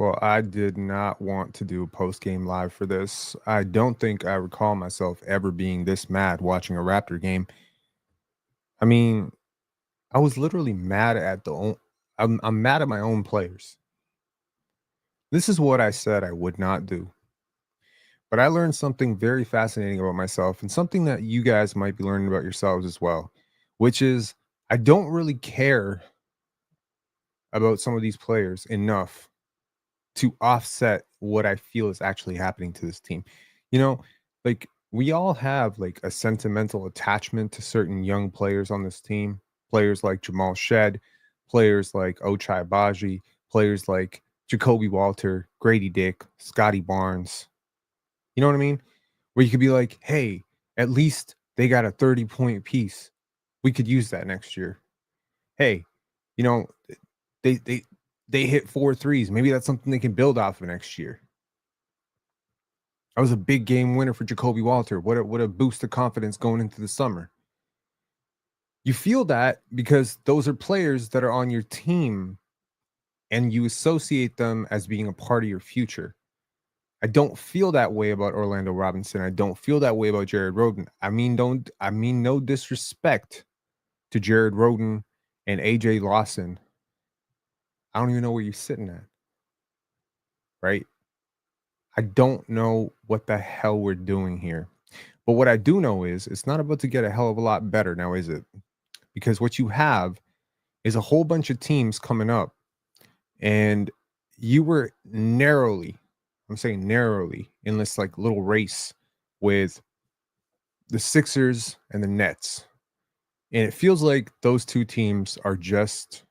Well, I did not want to do a post game live for this. I don't think I recall myself ever being this mad watching a Raptor game. I mean, I was literally mad at I'm mad at my own players. This is what I said I would not do. But I learned something very fascinating about myself and something that you guys might be learning about yourselves as well, which is I don't really care about some of these players enough to offset what I feel is actually happening to this team. You know, like we all have like a sentimental attachment to certain young players on this team, players like Jamal Shed, players like Ochai Baji, players like Jacoby Walter, Grady Dick, Scotty Barnes. You know what I mean? Where you could be like, hey, at least they got a 30-point piece. We could use that next year. Hey, you know, they they they hit 4 threes. Maybe that's something they can build off of next year. That was a big game winner for Jacoby Walter. What a boost of confidence going into the summer. You feel that because those are players that are on your team and you associate them as being a part of your future. I don't feel that way about Orlando Robinson. I don't feel that way about Jared Rhoden. I mean no disrespect to Jared Rhoden and AJ Lawson. I don't even know where you're sitting at. Right? I don't know what the hell we're doing here. But what I do know is it's not about to get a hell of a lot better now, is it? Because what you have is a whole bunch of teams coming up, and you were narrowly, I'm saying narrowly, in this like little race with the Sixers and the Nets. And it feels like those two teams are just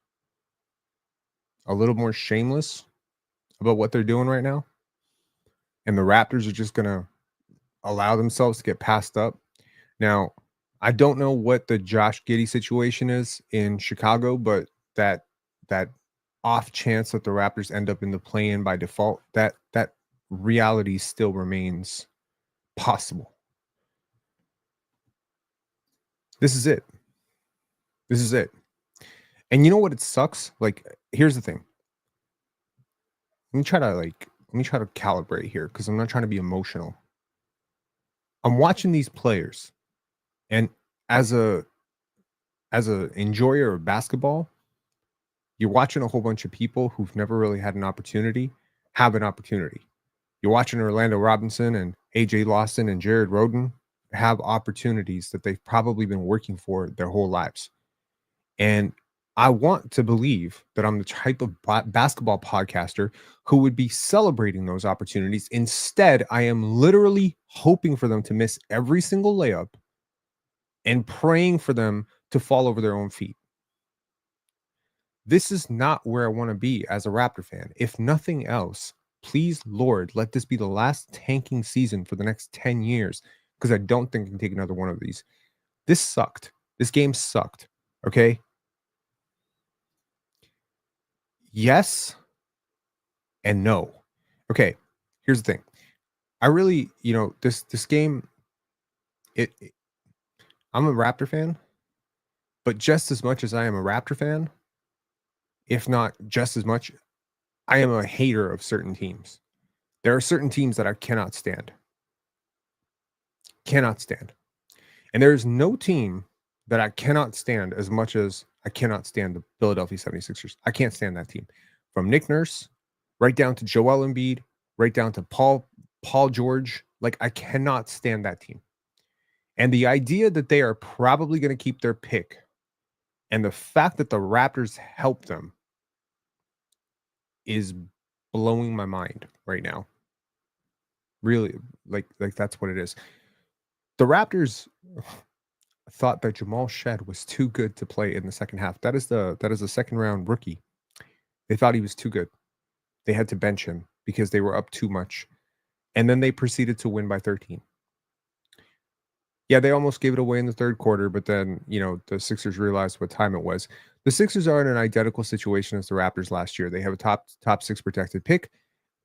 a little more shameless about what they're doing right now. And the Raptors are just going to allow themselves to get passed up. Now, I don't know what the Josh Giddey situation is in Chicago, but that off chance that the Raptors end up in the play-in by default, that reality still remains possible. This is it. This is it. And you know what? It sucks. Like, here's the thing. Let me try to calibrate here because I'm not trying to be emotional. I'm watching these players, and as a enjoyer of basketball, you're watching a whole bunch of people who've never really had an opportunity have an opportunity. You're watching Orlando Robinson and AJ Lawson and Jared Rhoden have opportunities that they've probably been working for their whole lives. And I want to believe that I'm the type of basketball podcaster who would be celebrating those opportunities. Instead, I am literally hoping for them to miss every single layup and praying for them to fall over their own feet. This is not where I want to be as a Raptor fan. If nothing else, please, Lord, let this be the last tanking season for the next 10 years because I don't think I can take another one of these. This sucked. This game sucked. Okay. Yes and no. Okay. Here's the thing. I really, this game, it I'm a Raptor fan, but just as much as I am a Raptor fan, if not just as much, I am a hater of certain teams. There are certain teams that I cannot stand. Cannot stand. And there's no team that I cannot stand as much as I cannot stand the Philadelphia 76ers. I can't stand that team. From Nick Nurse, right down to Joel Embiid, right down to Paul George. Like, I cannot stand that team. And the idea that they are probably going to keep their pick and the fact that the Raptors help them is blowing my mind right now. Really, like that's what it is. The Raptors thought that Jamal Shed was too good to play in the second half. That is a second round rookie. They thought he was too good. They had to bench him because they were up too much. And then they proceeded to win by 13. Yeah, they almost gave it away in the third quarter, but then, the Sixers realized what time it was. The Sixers are in an identical situation as the Raptors last year. They have a top 6 protected pick.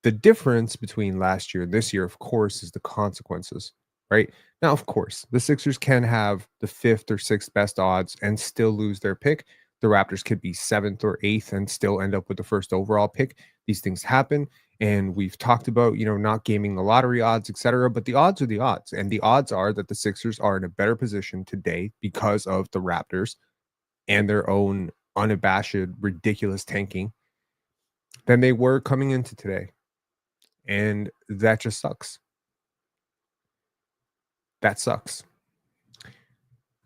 The difference between last year and this year, of course, is the consequences, right? Now, of course, the Sixers can have the 5th or 6th best odds and still lose their pick. The Raptors could be 7th or 8th and still end up with the first overall pick. These things happen. And we've talked about, not gaming the lottery odds, etc. But the odds are the odds. And the odds are that the Sixers are in a better position today because of the Raptors and their own unabashed, ridiculous tanking than they were coming into today. And that just sucks. That sucks.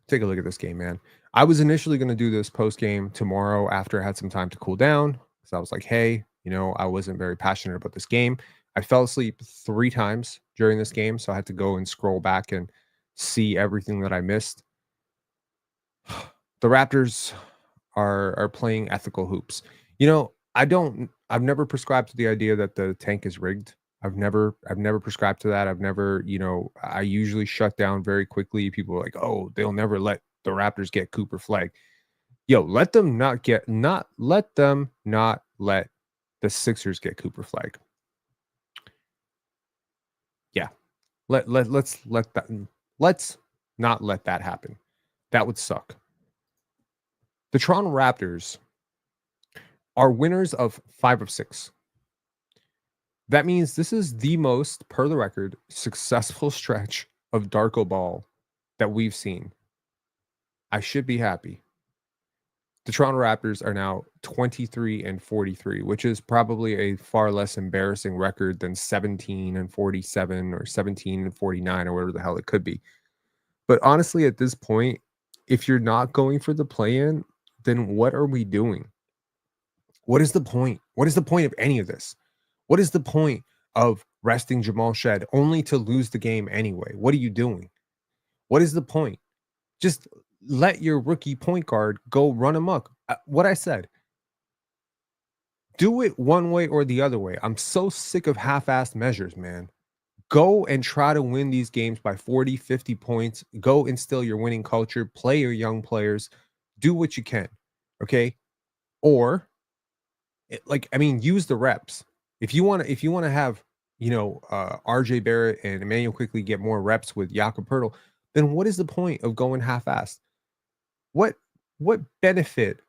Take a look at this game, man. I was initially going to do this post game tomorrow after I had some time to cool down because I was like, hey, I wasn't very passionate about this game. I fell asleep 3 times during this game, so I had to go and scroll back and see everything that I missed. The Raptors are playing ethical hoops. I've never prescribed to the idea that the tank is rigged. I've never prescribed to that. I usually shut down very quickly. People are like, "Oh, they'll never let the Raptors get Cooper Flag." Yo, let them not let the Sixers get Cooper Flag. Yeah. Let's not let that happen. That would suck. The Toronto Raptors are winners of 5 of 6. That means this is the most, per the record, successful stretch of Darko ball that we've seen. I should be happy. The Toronto Raptors are now 23 and 43, which is probably a far less embarrassing record than 17 and 47 or 17 and 49 or whatever the hell it could be. But honestly, at this point, if you're not going for the play-in, then what are we doing? What is the point? What is the point of any of this? What is the point of resting Jamal Shed only to lose the game anyway? What are you doing? What is the point? Just let your rookie point guard go run amok. What I said, do it one way or the other way. I'm so sick of half-assed measures, man. Go and try to win these games by 40, 50 points. Go instill your winning culture. Play your young players. Do what you can. Okay? Or use the reps. If you want to have, RJ Barrett and Emanuel Quickley get more reps with Jakob Poeltl, then what is the point of going half-assed? What benefit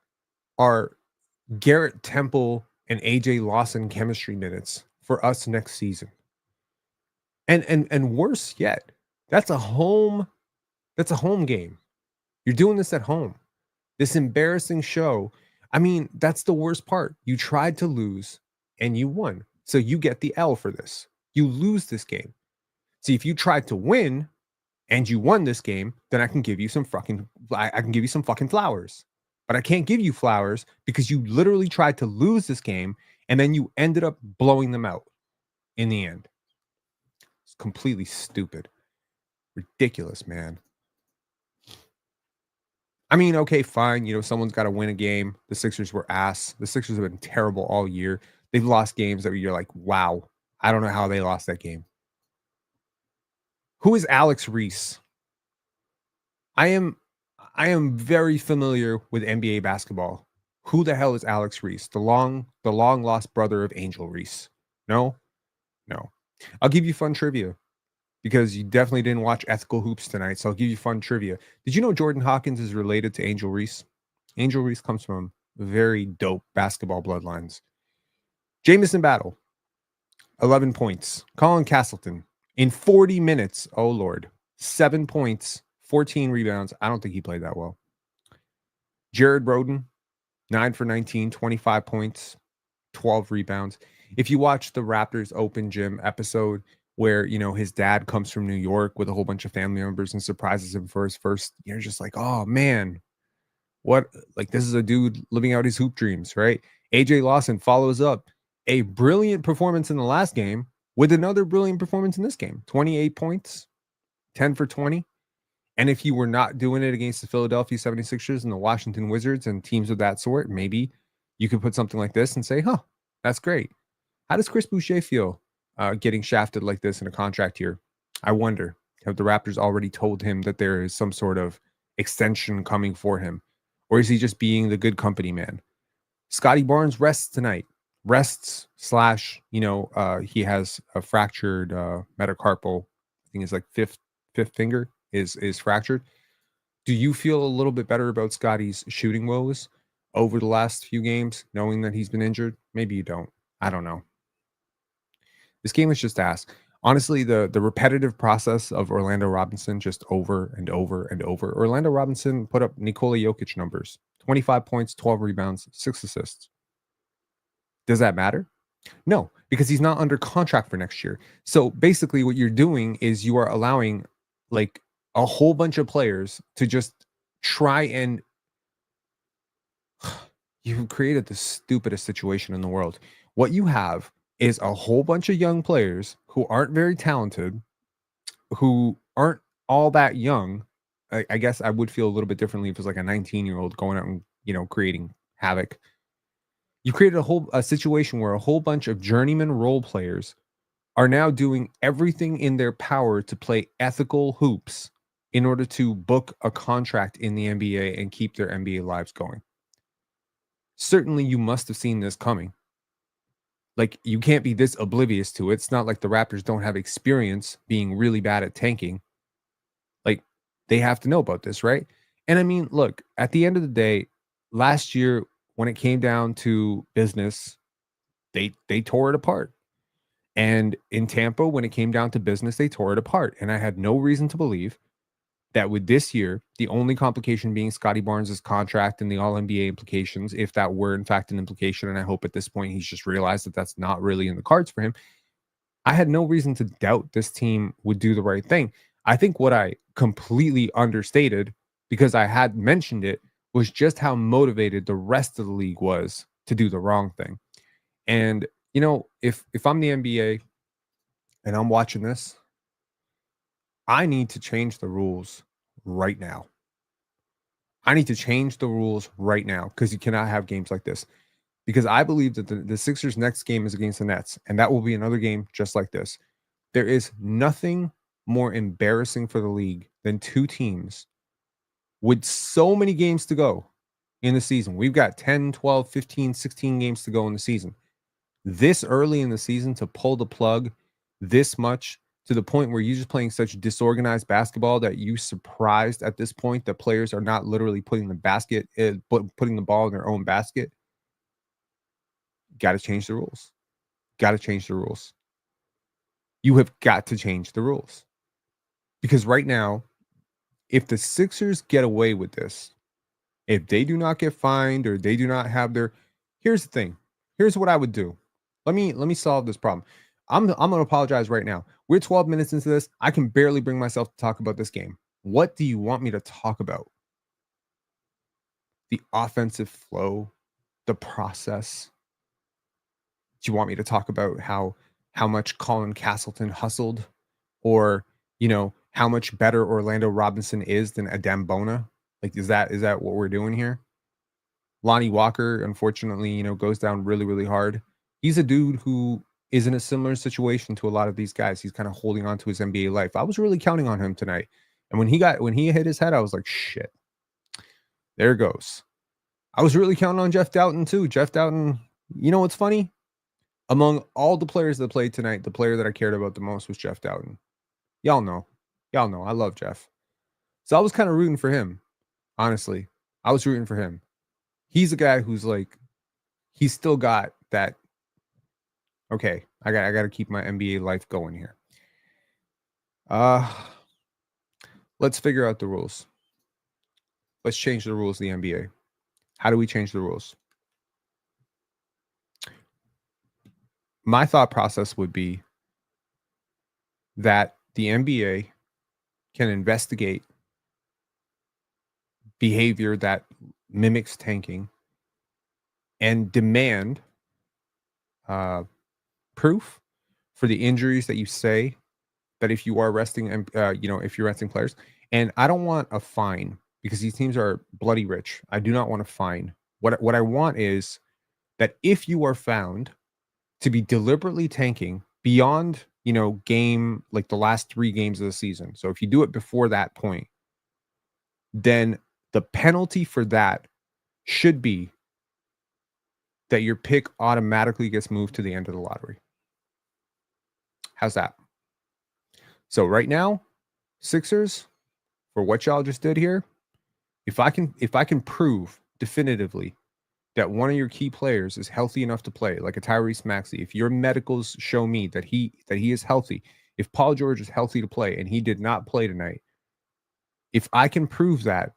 are Garrett Temple and AJ Lawson chemistry minutes for us next season? And worse yet, that's a home game. You're doing this at home. This embarrassing show. I mean, that's the worst part. You tried to lose and you won. So you get the L for this. You lose this game. See, if you tried to win and you won this game, then I can give you some fucking flowers. But I can't give you flowers because you literally tried to lose this game and then you ended up blowing them out in the end. It's completely stupid. Ridiculous, man. I mean, okay, fine. Someone's got to win a game. The Sixers were ass. The Sixers have been terrible all year. They've lost games that you're like, wow, I don't know how they lost that game. Who is Alex Reese? I am very familiar with NBA basketball. Who the hell is Alex Reese? The long lost brother of Angel Reese. No. I'll give you fun trivia because you definitely didn't watch Ethical Hoops tonight. So I'll give you fun trivia. Did you know Jordan Hawkins is related to Angel Reese? Angel Reese comes from very dope basketball bloodlines. Jamison Battle, 11 points. Colin Castleton, in 40 minutes, oh Lord, 7 points, 14 rebounds. I don't think he played that well. Jared Roden, 9 for 19, 25 points, 12 rebounds. If you watch the Raptors Open Gym episode where, his dad comes from New York with a whole bunch of family members and surprises him for his first, you're just like, oh man, what? Like, this is a dude living out his hoop dreams, right? AJ Lawson follows up a brilliant performance in the last game with another brilliant performance in this game. 28 points, 10 for 20. And if you were not doing it against the Philadelphia 76ers and the Washington Wizards and teams of that sort, maybe you could put something like this and say, huh, that's great. How does Chris Boucher feel getting shafted like this in a contract year? I wonder. Have the Raptors already told him that there is some sort of extension coming for him? Or is he just being the good company man? Scotty Barnes rests tonight. Rests / he has a fractured metacarpal. I think it's like fifth finger is fractured. Do you feel a little bit better about Scotty's shooting woes over the last few games, knowing that he's been injured? Maybe you don't. I don't know. This game is just ass. Honestly, the repetitive process of Orlando Robinson just over and over and over. Orlando Robinson put up Nikola Jokic numbers: 25 points, 12 rebounds, 6 assists. Does that matter? No, because he's not under contract for next year. So basically, what you're doing is you are allowing like a whole bunch of players to just try and you've created the stupidest situation in the world. What you have is a whole bunch of young players who aren't very talented, who aren't all that young. I guess I would feel a little bit differently if it was like a 19-year-old going out and creating havoc. You created a situation where a whole bunch of journeyman role players are now doing everything in their power to play ethical hoops in order to book a contract in the NBA and keep their NBA lives going. Certainly, you must have seen this coming. Like, you can't be this oblivious to it. It's not like the Raptors don't have experience being really bad at tanking. Like, they have to know about this, right? And I mean, look, at the end of the day, last year when it came down to business, they tore it apart. And in Tampa, when it came down to business, they tore it apart. And I had no reason to believe that with this year, the only complication being Scotty Barnes' contract and the All NBA implications, if that were in fact an implication, and I hope at this point he's just realized that that's not really in the cards for him. I had no reason to doubt this team would do the right thing. I think what I completely understated, because I had mentioned it, was just how motivated the rest of the league was to do the wrong thing. And if I'm the NBA and I'm watching this, I need to change the rules right now. I need to change the rules right now because you cannot have games like this. Because I believe that the Sixers' next game is against the Nets, and that will be another game just like this. There is nothing more embarrassing for the league than two teams with so many games to go in the season. We've got 10, 12, 15, 16 games to go in the season. This early in the season to pull the plug this much to the point where you're just playing such disorganized basketball that you surprised at this point that players are not literally putting putting the ball in their own basket. Got to change the rules. Got to change the rules. You have got to change the rules. Because right now, if the Sixers get away with this, if they do not get fined or they do not have their here's the thing. Here's what I would do. Let me solve this problem. I'm going to apologize right now. We're 12 minutes into this. I can barely bring myself to talk about this game. What do you want me to talk about? The offensive flow, the process. Do you want me to talk about how much Colin Castleton hustled, or how much better Orlando Robinson is than Adem Bona? Like, is that what we're doing here? Lonnie Walker, unfortunately, goes down really, really hard. He's a dude who is in a similar situation to a lot of these guys. He's kind of holding on to his NBA life. I was really counting on him tonight. And when he hit his head, I was like, shit, there it goes. I was really counting on Jeff Doughton too. Jeff Doughton, what's funny? Among all the players that played tonight, the player that I cared about the most was Jeff Doughton. Y'all know. I love Jeff. So I was kind of rooting for him. Honestly, I was rooting for him. He's a guy who's like, he's still got that. Okay, I got to keep my NBA life going here. Let's figure out the rules. Let's change the rules of the NBA. How do we change the rules? My thought process would be that the NBA can investigate behavior that mimics tanking and demand proof for the injuries that you say that if you are resting and if you're resting players. And I don't want a fine because these teams are bloody rich. I do not want a fine. What I want is that if you are found to be deliberately tanking beyond game, like the last 3 games of the season, so if you do it before that point, then the penalty for that should be that your pick automatically gets moved to the end of the lottery. How's that? So right now, Sixers, for what y'all just did here, if I can prove definitively that one of your key players is healthy enough to play, like a Tyrese Maxey, if your medicals show me that he is healthy, if Paul George is healthy to play and he did not play tonight, if I can prove that,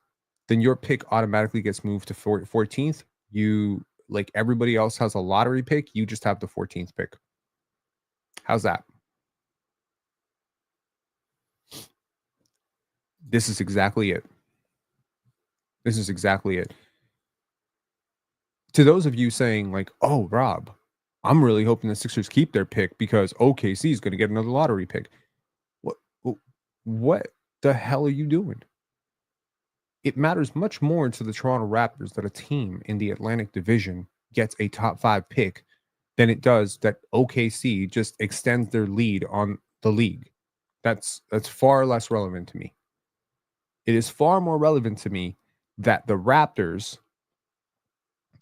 then your pick automatically gets moved to 14th. You, like everybody else has a lottery pick, you just have the 14th pick. How's that? This is exactly it. This is exactly it. To those of you saying like, "Oh, Rob, I'm really hoping the Sixers keep their pick because OKC is going to get another lottery pick." What what the hell are you doing? It matters much more to the Toronto Raptors that a team in the Atlantic Division gets a top 5 pick than it does that OKC just extends their lead on the league. That's far less relevant to me. It is far more relevant to me that the Raptors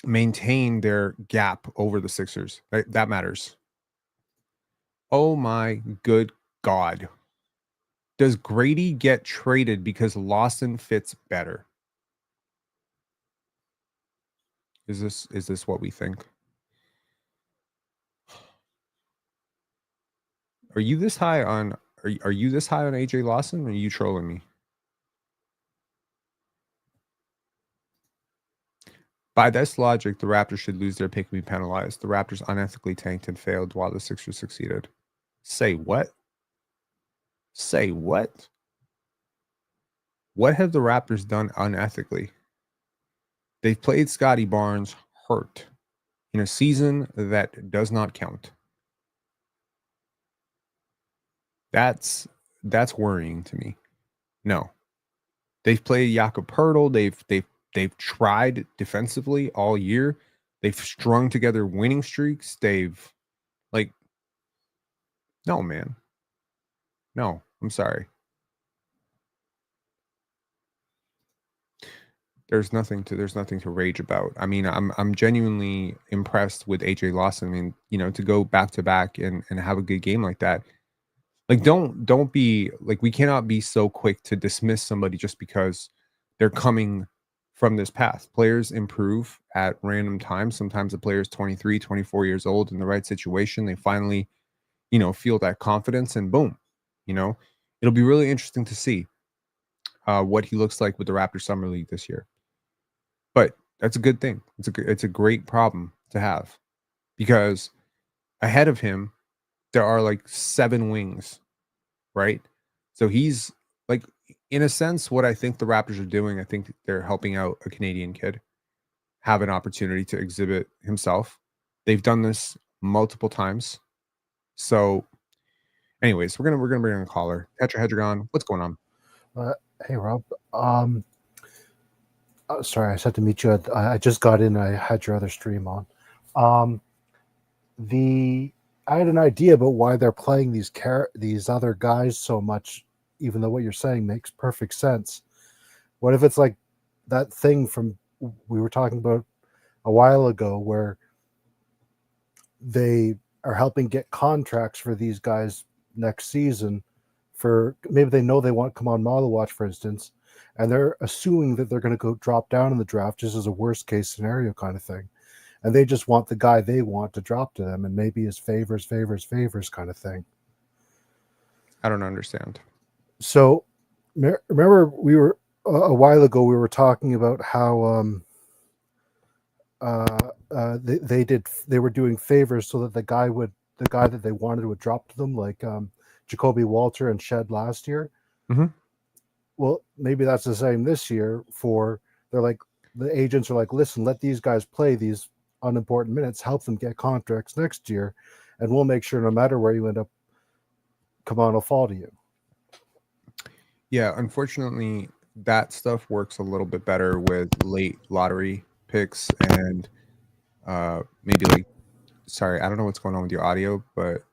maintain their gap over the Sixers. That matters. Oh my good God. Does Grady get traded because Lawson fits better? Is this what we think? Are you this high on are you this high on AJ Lawson or are you trolling me? By this logic, the Raptors should lose their pick and be penalized. The Raptors unethically tanked and failed while the Sixers succeeded. Say what? Say what? What have the Raptors done unethically? They've played Scotty Barnes hurt in a season that does not count. That's worrying to me. No. They've played Jakob Poeltl. They've tried defensively all year. They've strung together winning streaks. They've like no, man. No, I'm sorry. There's nothing to rage about. I mean, I'm genuinely impressed with AJ Lawson. I mean, to go back to back and have a good game like that. Like don't be like we cannot be so quick to dismiss somebody just because they're coming from this path. Players improve at random times. Sometimes the player is 23, 24 years old in the right situation. They finally, feel that confidence and boom, it'll be really interesting to see what he looks like with the Raptors Summer League this year. But that's a good thing. It's a great problem to have because ahead of him there are like 7 wings, right? So he's like, in a sense, what I think the Raptors are doing, I think they're helping out a Canadian kid have an opportunity to exhibit himself. They've done this multiple times. So, anyways, we're gonna bring in a caller. Tetrahedron, what's going on? Hey, Rob. Sorry, I said to meet you. I just got in. I had your other stream on. I had an idea about why they're playing these other guys so much, even though what you're saying makes perfect sense. What if it's like that thing from we were talking about a while ago, where they are helping get contracts for these guys next season? For maybe they know they want Kaman Malawatch, for instance, and they're assuming that they're going to go drop down in the draft just as a worst case scenario kind of thing. And they just want the guy they want to drop to them, and maybe his favors kind of thing. I don't understand. So remember we were a while ago we were talking about how they were doing favors so that the guy that they wanted would drop to them, like Jacoby Walter and Shed last year. Mm-hmm. Well, maybe that's the same this year. They're like, the agents are like, listen, let these guys play these unimportant minutes, help them get contracts next year, and we'll make sure no matter where you end up, Kaman will fall to you. Yeah, unfortunately, that stuff works a little bit better with late lottery picks and maybe like, sorry, I don't know what's going on with your audio, but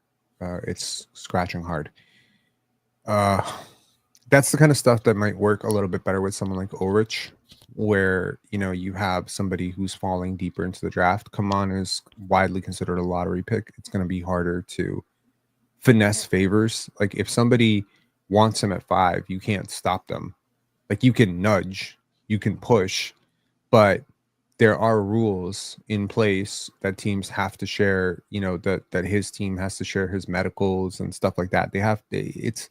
it's scratching hard. That's the kind of stuff that might work a little bit better with someone like Ulrich, where you have somebody who's falling deeper into the draft. Kaman is widely considered a lottery pick. It's going to be harder to finesse favors. Like if somebody wants him at 5, you can't stop them. Like you can nudge, you can push, but there are rules in place that teams have to share, that his team has to share his medicals and stuff like that. It's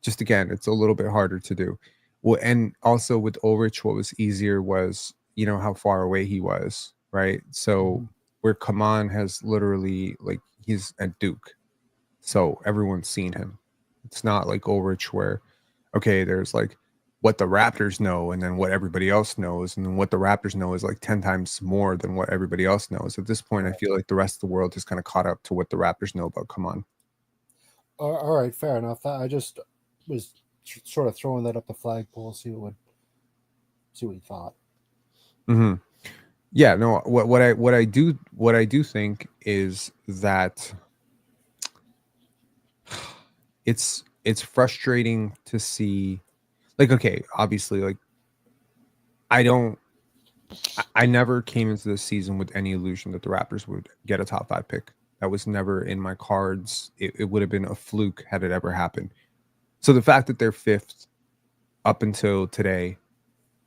just, again, it's a little bit harder to do. Well, and also with Ulrich, what was easier was, how far away he was, right? So Mhm. where Kaman has literally, like, he's at Duke, so everyone's seen him. It's not like Ulrich where, okay, there's like what the Raptors know and then what everybody else knows, and then what the Raptors know is like 10 times more than what everybody else knows. At this point, I Right. feel like the rest of the world has kind of caught up to what the Raptors know about Kaman. All right, fair enough. I just was sort of throwing that up the flagpole, see what you thought. Mm-hmm. Yeah, no. What I do think is that it's frustrating to see. Like, okay, obviously, like, I don't. I never came into this season with any illusion that the Raptors would get a top 5 pick. That was never in my cards. It would have been a fluke had it ever happened. So the fact that they're fifth up until today,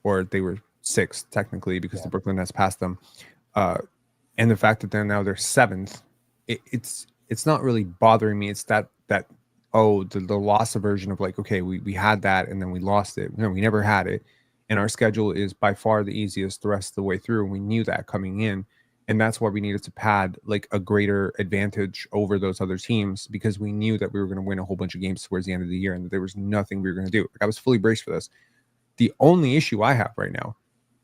or they were sixth technically because the Yeah. Brooklyn Nets passed them, uh, and the fact that they're seventh, it's not really bothering me. It's that oh, the loss aversion of, like, okay, we had that and then we lost it. No, we never had it, and our schedule is by far the easiest the rest of the way through, and we knew that coming in, and that's why we needed to pad like a greater advantage over those other teams, because we knew that we were going to win a whole bunch of games towards the end of the year and that there was nothing we were going to do. Like, I was fully braced for this. The only issue I have right now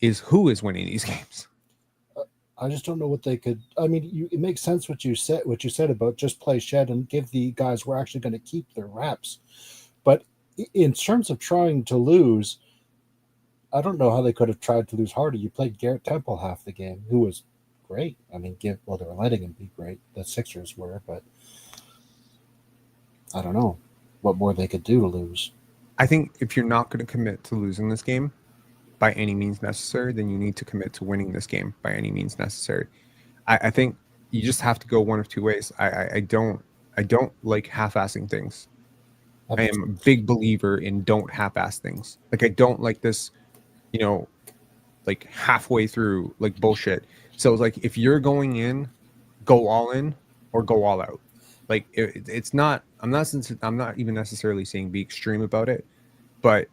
is who is winning these games. I just don't know what they could. I mean, it makes sense what you said. What you said about just play shed and give the guys we're actually going to keep their reps. But in terms of trying to lose, I don't know how they could have tried to lose harder. You played Garrett Temple half the game, who was great. I mean, they were letting him be great. The Sixers were, but I don't know what more they could do to lose. I think if you're not going to commit to losing this game by any means necessary, then you need to commit to winning this game by any means necessary. I think you just have to go one of two ways. I don't like half-assing things. That I makes am a sense. big believer in don't half-ass things. Like, I don't like this, you know, like halfway through like bullshit. So it's like, if you're going in, go all in or go all out. Like, it's not. I'm not even necessarily saying be extreme about it, but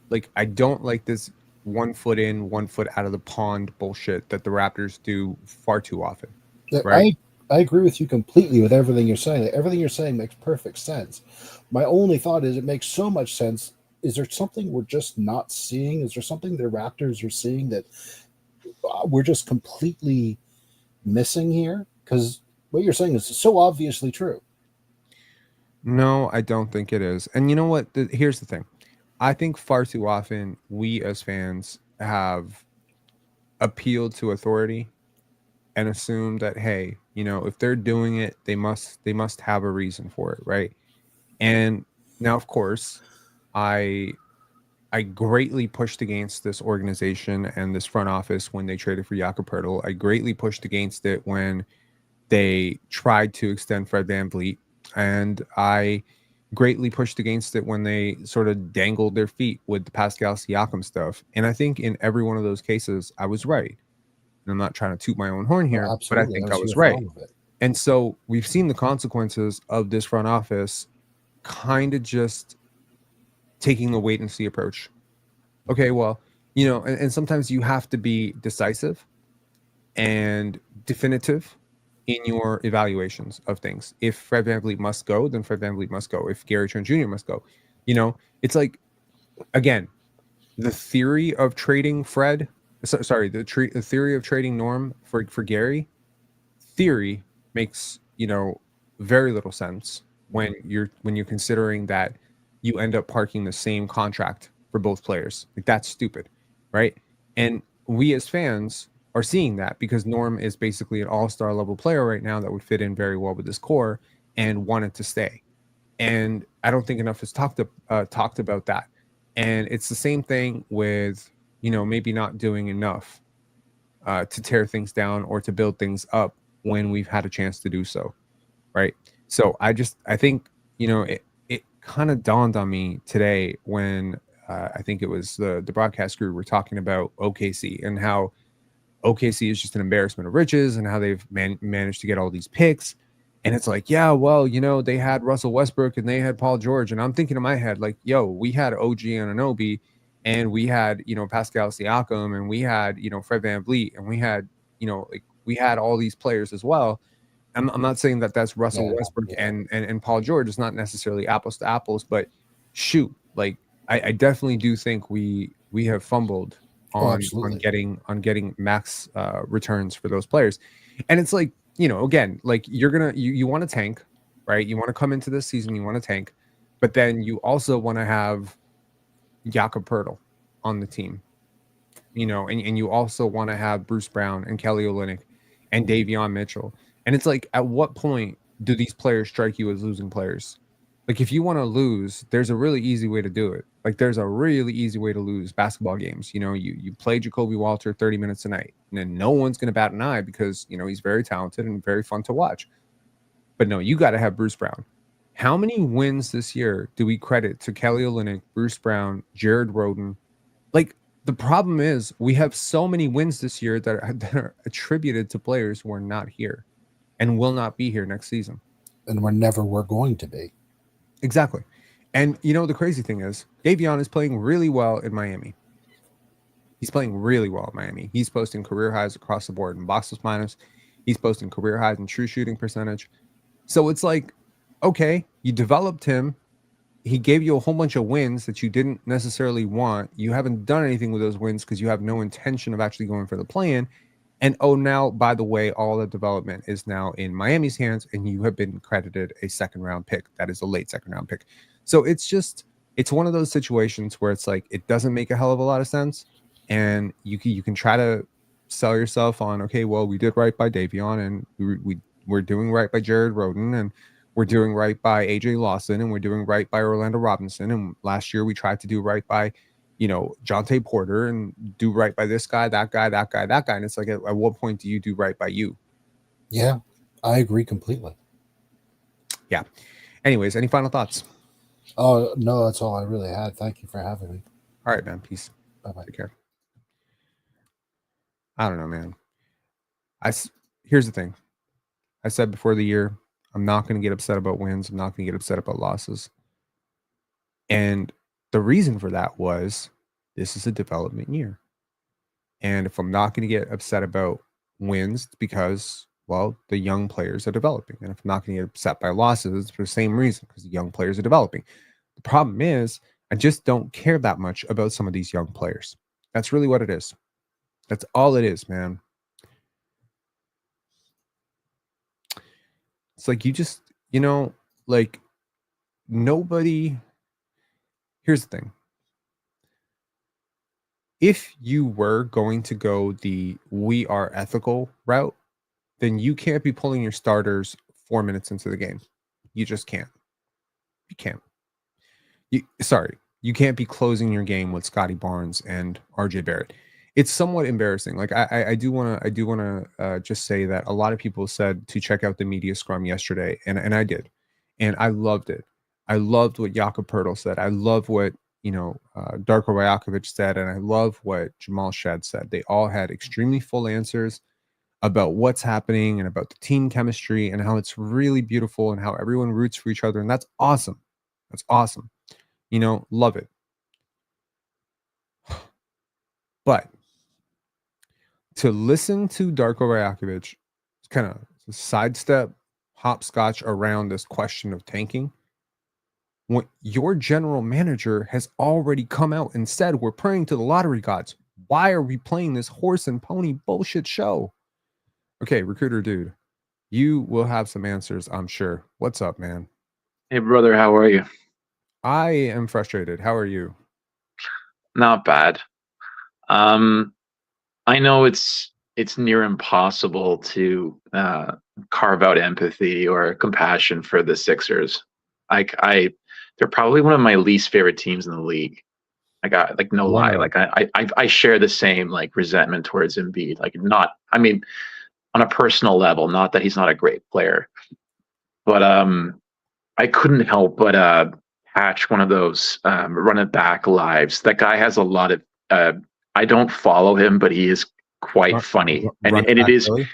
like, I don't like this 1 foot in, 1 foot out of the pond bullshit that the Raptors do far too often, Yeah, right? I agree with you completely with everything you're saying. Everything you're saying makes perfect sense. My only thought is it makes so much sense. Is there something we're just not seeing? Is there something the Raptors are seeing that we're just completely missing here? Because what you're saying is so obviously true. No, I don't think it is. And you know what? Here's the thing. I think far too often we as fans have appealed to authority and assumed that, hey, if they're doing it, they must have a reason for it, right? And now, of course, I I greatly pushed against this organization and this front office when they traded for Jakob Poeltl. I greatly pushed against it when they tried to extend Fred VanVleet, and I greatly pushed against it when they sort of dangled their feet with the Pascal Siakam stuff. And I think in every one of those cases, I was right. And I'm not trying to toot my own horn No, here, but I absolutely. I think I was was here for right. all of it. And so we've seen the consequences of this front office kind of just taking a wait and see approach. Okay, well, and sometimes you have to be decisive and definitive in your evaluations of things. If Fred VanVleet must go, then Fred VanVleet must go. If Gary Trent Jr. must go, it's like, again, the theory of trading Fred, sorry, the theory of trading Norm for Gary, theory makes, very little sense when you're considering that you end up parking the same contract for both players. Like, that's stupid, right? And we as fans are seeing that because Norm is basically an all-star level player right now that would fit in very well with this core and wanted to stay. And I don't think enough is talked about that. And it's the same thing with, maybe not doing enough to tear things down or to build things up when we've had a chance to do so, right? So I think, it kind of dawned on me today when I think it was the broadcast crew were talking about OKC and how OKC is just an embarrassment of riches and how they've managed to get all these picks. And it's like, yeah, well, they had Russell Westbrook and they had Paul George. And I'm thinking in my head, like, yo, we had OG Anunoby and we had, Pascal Siakam and we had, Fred VanVleet and we had, we had all these players as well. I'm not saying that that's Russell Westbrook and Paul George. It's not necessarily apples to apples, but shoot, like I definitely do think we have fumbled on getting max returns for those players. And it's like, again, like you want to tank, right? You want to come into this season, you want to tank, but then you also want to have Jakob Poeltl on the team, and you also want to have Bruce Brown and Kelly Olynyk and Davion Mitchell. And it's like, at what point do these players strike you as losing players? Like, if you want to lose, there's a really easy way to do it. Like, there's a really easy way to lose basketball games. You play Jacoby Walter 30 minutes a night, and then no one's going to bat an eye because, he's very talented and very fun to watch. But no, you got to have Bruce Brown. How many wins this year do we credit to Kelly Olynyk, Bruce Brown, Jared Rhoden? Like, the problem is we have so many wins this year that are attributed to players who are not here and will not be here next season. And we're going to be. Exactly. And the crazy thing is Davion is playing really well in Miami. He's playing really well in Miami. He's posting career highs across the board in box plus minus. He's posting career highs in true shooting percentage. So it's like, okay, you developed him. He gave you a whole bunch of wins that you didn't necessarily want. You haven't done anything with those wins because you have no intention of actually going for the play-in. And now, by the way, all the development is now in Miami's hands, and you have been credited a second-round pick. That is a late second-round pick. So it's one of those situations where it's like, it doesn't make a hell of a lot of sense. And you can try to sell yourself on, okay, well, we did right by Davion, and we're doing right by Jared Rhoden, and we're doing right by AJ Lawson, and we're doing right by Orlando Robinson. And last year we tried to do right by, Jonte Porter, and do right by this guy, that guy, that guy, that guy. And it's like, at what point do you do right by you? Yeah, I agree completely. Yeah. Anyways, any final thoughts? Oh, no, that's all I really had. Thank you for having me. All right, man. Peace. Bye-bye. Take care. I don't know, man. Here's the thing. I said before the year, I'm not going to get upset about wins. I'm not going to get upset about losses. And the reason for that was, this is a development year. And if I'm not going to get upset about wins, it's because, well, the young players are developing. And if I'm not going to get upset by losses, it's for the same reason, because the young players are developing. The problem is, I just don't care that much about some of these young players. That's really what it is. That's all it is, man. It's like, you just, like, nobody. Here's the thing. If you were going to go the we are ethical route, then you can't be pulling your starters 4 minutes into the game. You just can't. You can't. You can't be closing your game with Scotty Barnes and RJ Barrett. It's somewhat embarrassing. Like, I do want to just say that a lot of people said to check out the media scrum yesterday, and I did, and I loved it. I loved what Jakob Poeltl said. I love what Darko Rajakovic said, and I love what Jamal Shad said. They all had extremely full answers about what's happening and about the team chemistry and how it's really beautiful and how everyone roots for each other, and that's awesome. That's awesome. Love it. But to listen to Darko Rajakovic kind of sidestep, hopscotch around this question of tanking, when your general manager has already come out and said, we're praying to the lottery gods. Why are we playing this horse and pony bullshit show? Okay, recruiter dude, you will have some answers, I'm sure. What's up, man? Hey, brother, how are you? I am frustrated. How are you? Not bad. I know it's near impossible to carve out empathy or compassion for the Sixers. They're probably one of my least favorite teams in the league. I got no lie. Like I share the same resentment towards Embiid. On a personal level, not that he's not a great player, but I couldn't help but catch one of those run it back lives. That guy has a lot of. I don't follow him, but he is quite funny, Run it and it back, is, Billy.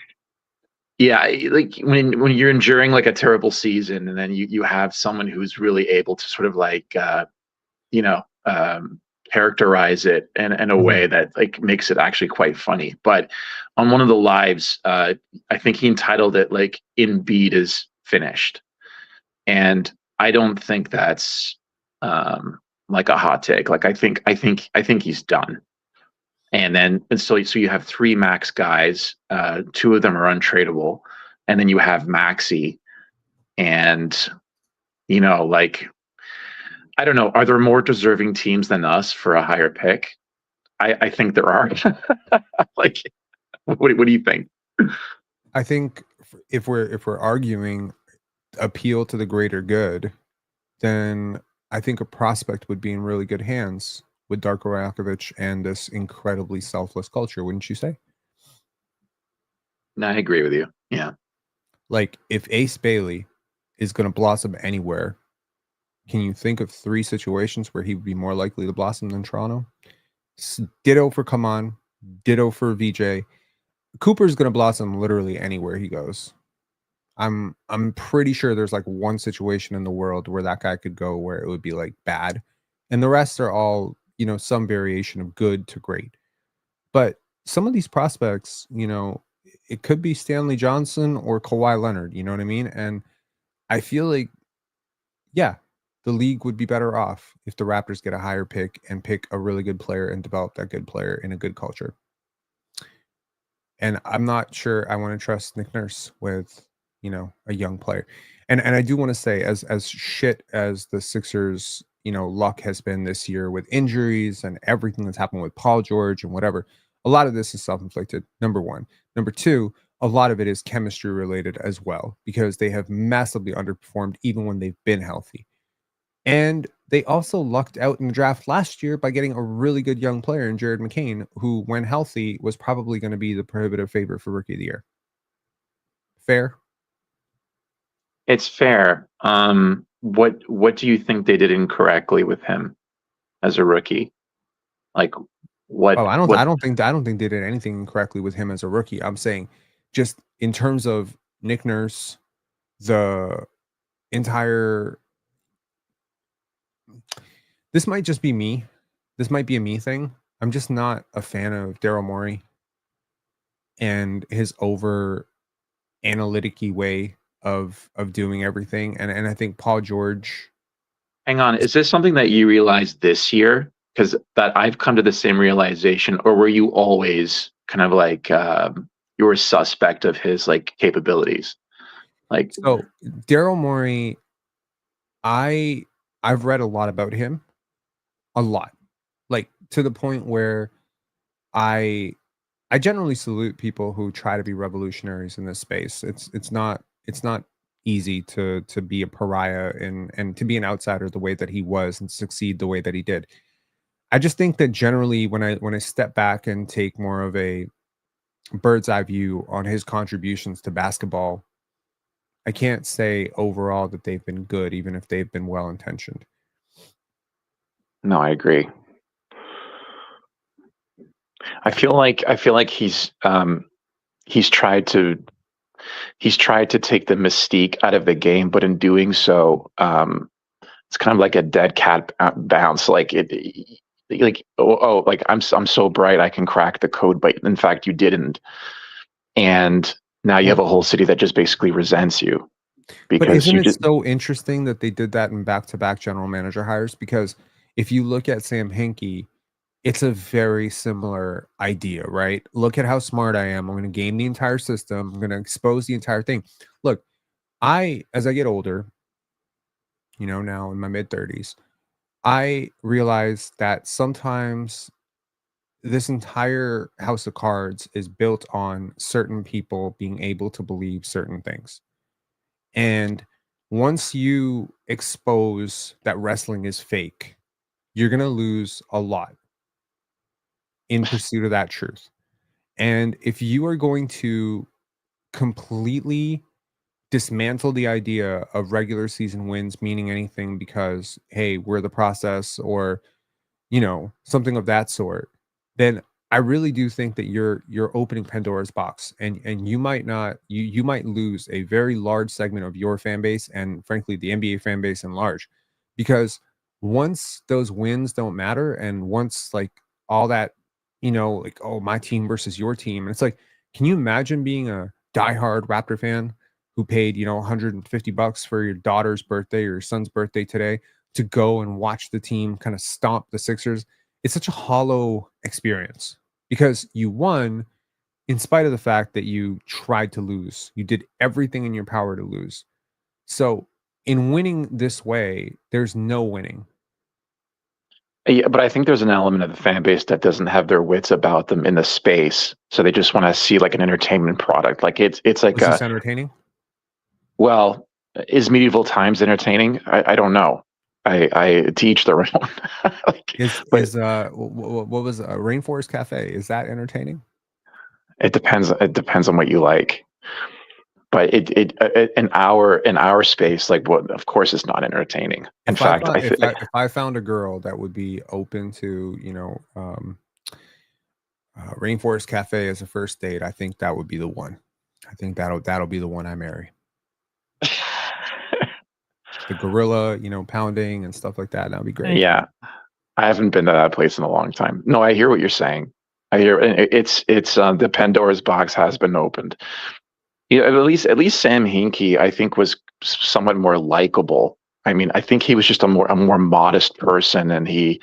yeah, like when you're enduring like a terrible season, and then you have someone who's really able to sort of like you know characterize it in a Mhm. way that like makes it actually quite funny. But on one of the lives, I think he entitled it like "Embiid is finished," and I don't think that's like a hot take. Like I think he's done. And so you have three max guys. Two of them are untradeable, and then you have Maxi. And like I don't know, are there more deserving teams than us for a higher pick? I think there are. Like, what do you think? I think if we're arguing appeal to the greater good, then I think a prospect would be in really good hands with Darko Rakovic and this incredibly selfless culture, wouldn't you say? No, I agree with you. Yeah. Like if Ace Bailey is going to blossom anywhere, can you think of 3 situations where he would be more likely to blossom than Toronto? Ditto for Come On, ditto for VJ. Cooper's going to blossom literally anywhere he goes. I'm pretty sure there's like one situation in the world where that guy could go where it would be like bad, and the rest are all, some variation of good to great. But some of these prospects, it could be Stanley Johnson or Kawhi Leonard, you know what I mean? And I feel like, yeah, the league would be better off if the Raptors get a higher pick and pick a really good player and develop that good player in a good culture. And I'm not sure I want to trust Nick Nurse with, a young player. And I do want to say, as shit as the Sixers, luck has been this year with injuries and everything that's happened with Paul George and whatever, a lot of this is self-inflicted. Number one. Number two, a lot of it is chemistry related as well, because they have massively underperformed even when they've been healthy. And they also lucked out in the draft last year by getting a really good young player in Jared McCain, who, when healthy, was probably going to be the prohibitive favorite for Rookie of the Year. Fair? It's fair. What do you think they did incorrectly with him as a rookie? Like, Oh, what I don't. what I don't think they did anything incorrectly with him as a rookie. I'm saying, just in terms of Nick Nurse, the entire. This might just be me. This might be a me thing. I'm just not a fan of Daryl Morey and his over analytic-y way of doing everything. And I think Paul George. Hang on, is this something that you realized this year? Because that I've come to the same realization, or were you always kind of like you were suspect of his like capabilities? Like, So Daryl Morey, I I've read a lot about him, a lot, like to the point where I I generally salute people who try to be revolutionaries in this space. It's not easy to be a pariah and to be an outsider the way that he was and succeed the way that he did. I just think that generally when I step back and take more of a bird's eye view on his contributions to basketball, I can't say overall that they've been good, even if they've been well intentioned. no, I agree. I feel like he's tried to he's tried to take the mystique out of the game, but in doing so, it's kind of like a dead cat bounce. Like like like I'm so bright I can crack the code, but in fact you didn't, and now you Well, have a whole city that just basically resents you but because isn't you it just so interesting that they did that in back-to-back general manager hires? Because if you look at Sam Hinkie, it's a very similar idea, right? Look at how smart I am. I'm going to game the entire system. I'm going to expose the entire thing. Look, as I get older, now in my mid 30s, I realize that sometimes this entire house of cards is built on certain people being able to believe certain things. And once you expose that wrestling is fake, you're going to lose a lot in pursuit of that truth. And if you are going to completely dismantle the idea of regular season wins meaning anything because, hey, we're the process, or, something of that sort, then I really do think that you're opening Pandora's box, and you might not you might lose a very large segment of your fan base and frankly the NBA fan base in large, because once those wins don't matter and once like all that, like, oh, my team versus your team, and it's like, can you imagine being a diehard Raptor fan who paid, $150 for your daughter's birthday or your son's birthday today to go and watch the team kind of stomp the Sixers? It's such a hollow experience because you won in spite of the fact that you tried to lose. You did everything in your power to lose. So in winning this way, there's no winning. Yeah, but I think there's an element of the fan base that doesn't have their wits about them in the space, so they just want to see like an entertainment product. Like it's like Was this entertaining? well, is medieval times entertaining? I don't know. I teach their own. Like, but What was Rainforest Cafe? Is that entertaining? it depends. It depends on what you like. But in our space, like what? Of course, it's not entertaining. In If I fact, found, if I found a girl that would be open to, Rainforest Cafe as a first date, I think that would be the one. I think that'll be the one I marry. The gorilla, pounding and stuff like that. That'd be great. yeah, I haven't been to that place in a long time. No, I hear what you're saying. I hear it's the Pandora's box has been opened. Yeah, at least Sam Hinkie, I think, was somewhat more likable. I mean, I think he was just a more modest person, and it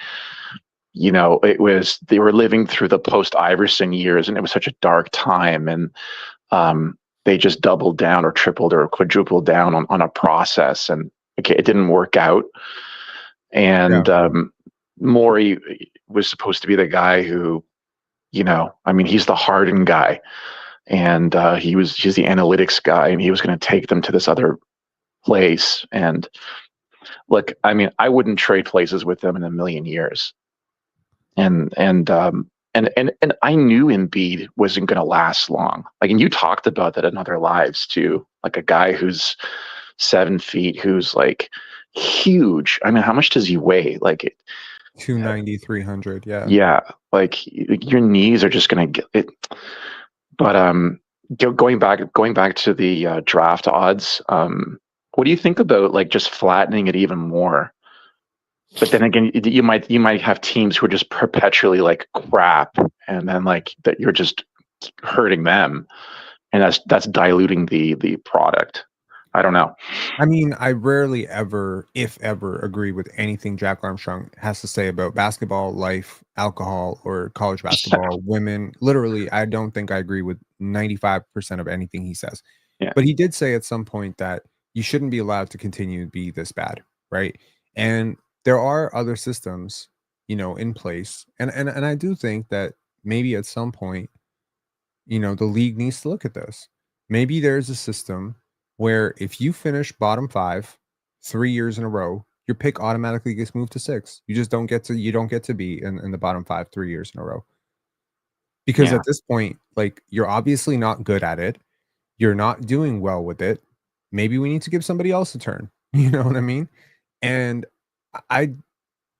was they were living through the post Iverson years, and it was such a dark time, and they just doubled down or tripled or quadrupled down on a process, and okay, it didn't work out, and Yeah. Morey was supposed to be the guy who, I mean, he's the hardened guy, and he's the analytics guy, and he was going to take them to this other place. And look, I mean, I wouldn't trade places with them in a million years. And I knew Embiid wasn't going to last long. Like, and you talked about that in other lives too. Like a guy who's 7 feet, who's like huge. I mean, how much does he weigh? Like 290, 300. Yeah. yeah, like your knees are just going to get it. But going back to the draft odds, what do you think about like just flattening it even more? But then again, you might have teams who are just perpetually like crap, and then like that you're just hurting them, and that's diluting the product. I don't know. I mean, I rarely ever, if ever, agree with anything Jack Armstrong has to say about basketball, life, alcohol, or college basketball, women. Literally, I don't think I agree with 95% of anything he says. Yeah. But he did say at some point that you shouldn't be allowed to continue to be this bad, right? And there are other systems, in place. And I do think that maybe at some point, the league needs to look at this. Maybe there's a system where if you finish bottom 5 3 years in a row, your pick automatically gets moved to 6. You don't get to be in the bottom 5 3 years in a row. Because Yeah. at this point, like, you're obviously not good at it. You're not doing well with it. Maybe we need to give somebody else a turn. You know what I mean? And I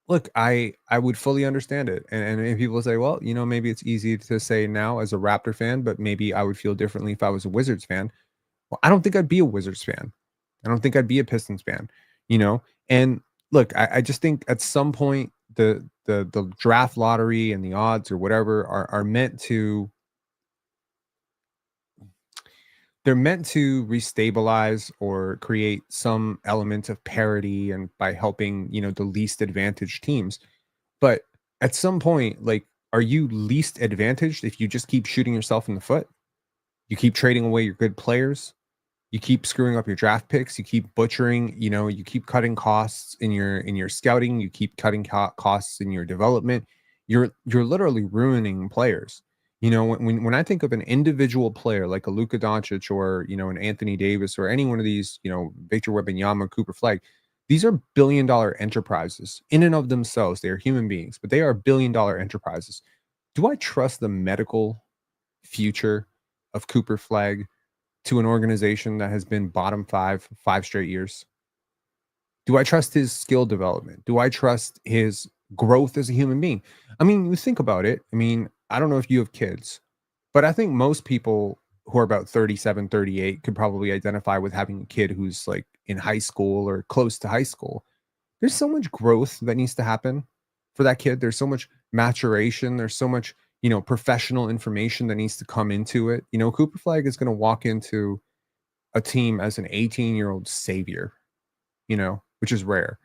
look, I would fully understand it. And people say, well, maybe it's easy to say now as a Raptor fan, but maybe I would feel differently if I was a Wizards fan. Well, I don't think I'd be a Wizards fan. I don't think I'd be a Pistons fan, And look, I just think at some point the draft lottery and the odds or whatever are meant to they're meant to restabilize or create some element of parity and by helping, the least advantaged teams. But at some point, like, are you least advantaged if you just keep shooting yourself in the foot? You keep trading away your good players. You keep screwing up your draft picks. You keep butchering. You keep cutting costs in your scouting. You keep cutting costs in your development. You're literally ruining players. When I think of an individual player like a Luka Doncic or an Anthony Davis or any one of these, Victor Wembanyama, Cooper Flag, these are billion-dollar enterprises in and of themselves. They are human beings, but they are billion-dollar enterprises. Do I trust the medical future of Cooper Flag to an organization that has been bottom 5 straight years? Do I trust his skill development? Do I trust his growth as a human being? I mean, you think about it. I mean, I don't know if you have kids, but I think most people who are about 37, 38 could probably identify with having a kid who's like in high school or close to high school. There's so much growth that needs to happen for that kid. There's so much maturation. There's so much, professional information that needs to come into it. Cooper Flag is going to walk into a team as an 18-year-old savior, which is rare.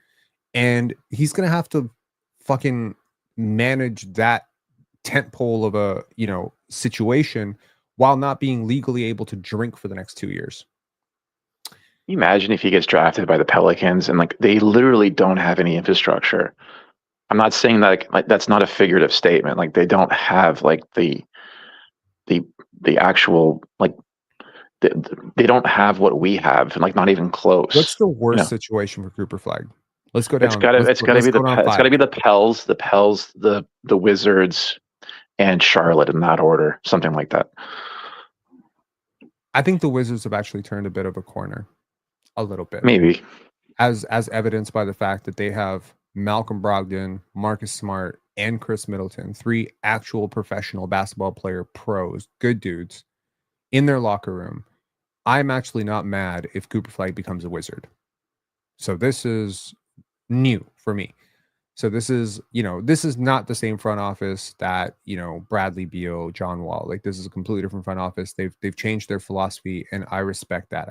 And he's going to have to fucking manage that tent pole of a, situation while not being legally able to drink for the next 2 years. Can you imagine if he gets drafted by the Pelicans and like they literally don't have any infrastructure? I'm not saying that like that's not a figurative statement. Like they don't have like the actual like they don't have what we have, and like not even close. What's the worst situation for Cooper Flag? Let's go down. It's gotta be the Pels, the Wizards, and Charlotte in that order, something like that. I think the Wizards have actually turned a bit of a corner, a little bit, maybe, as evidenced by the fact that they have Malcolm Brogdon, Marcus Smart, and Chris Middleton, 3 actual professional basketball player pros, good dudes, in their locker room. I'm actually not mad if Cooper Flag becomes a Wizard. So this is new for me. So this is not the same front office that, Bradley Beal, John Wall. Like this is a completely different front office. They've changed their philosophy, and I respect that.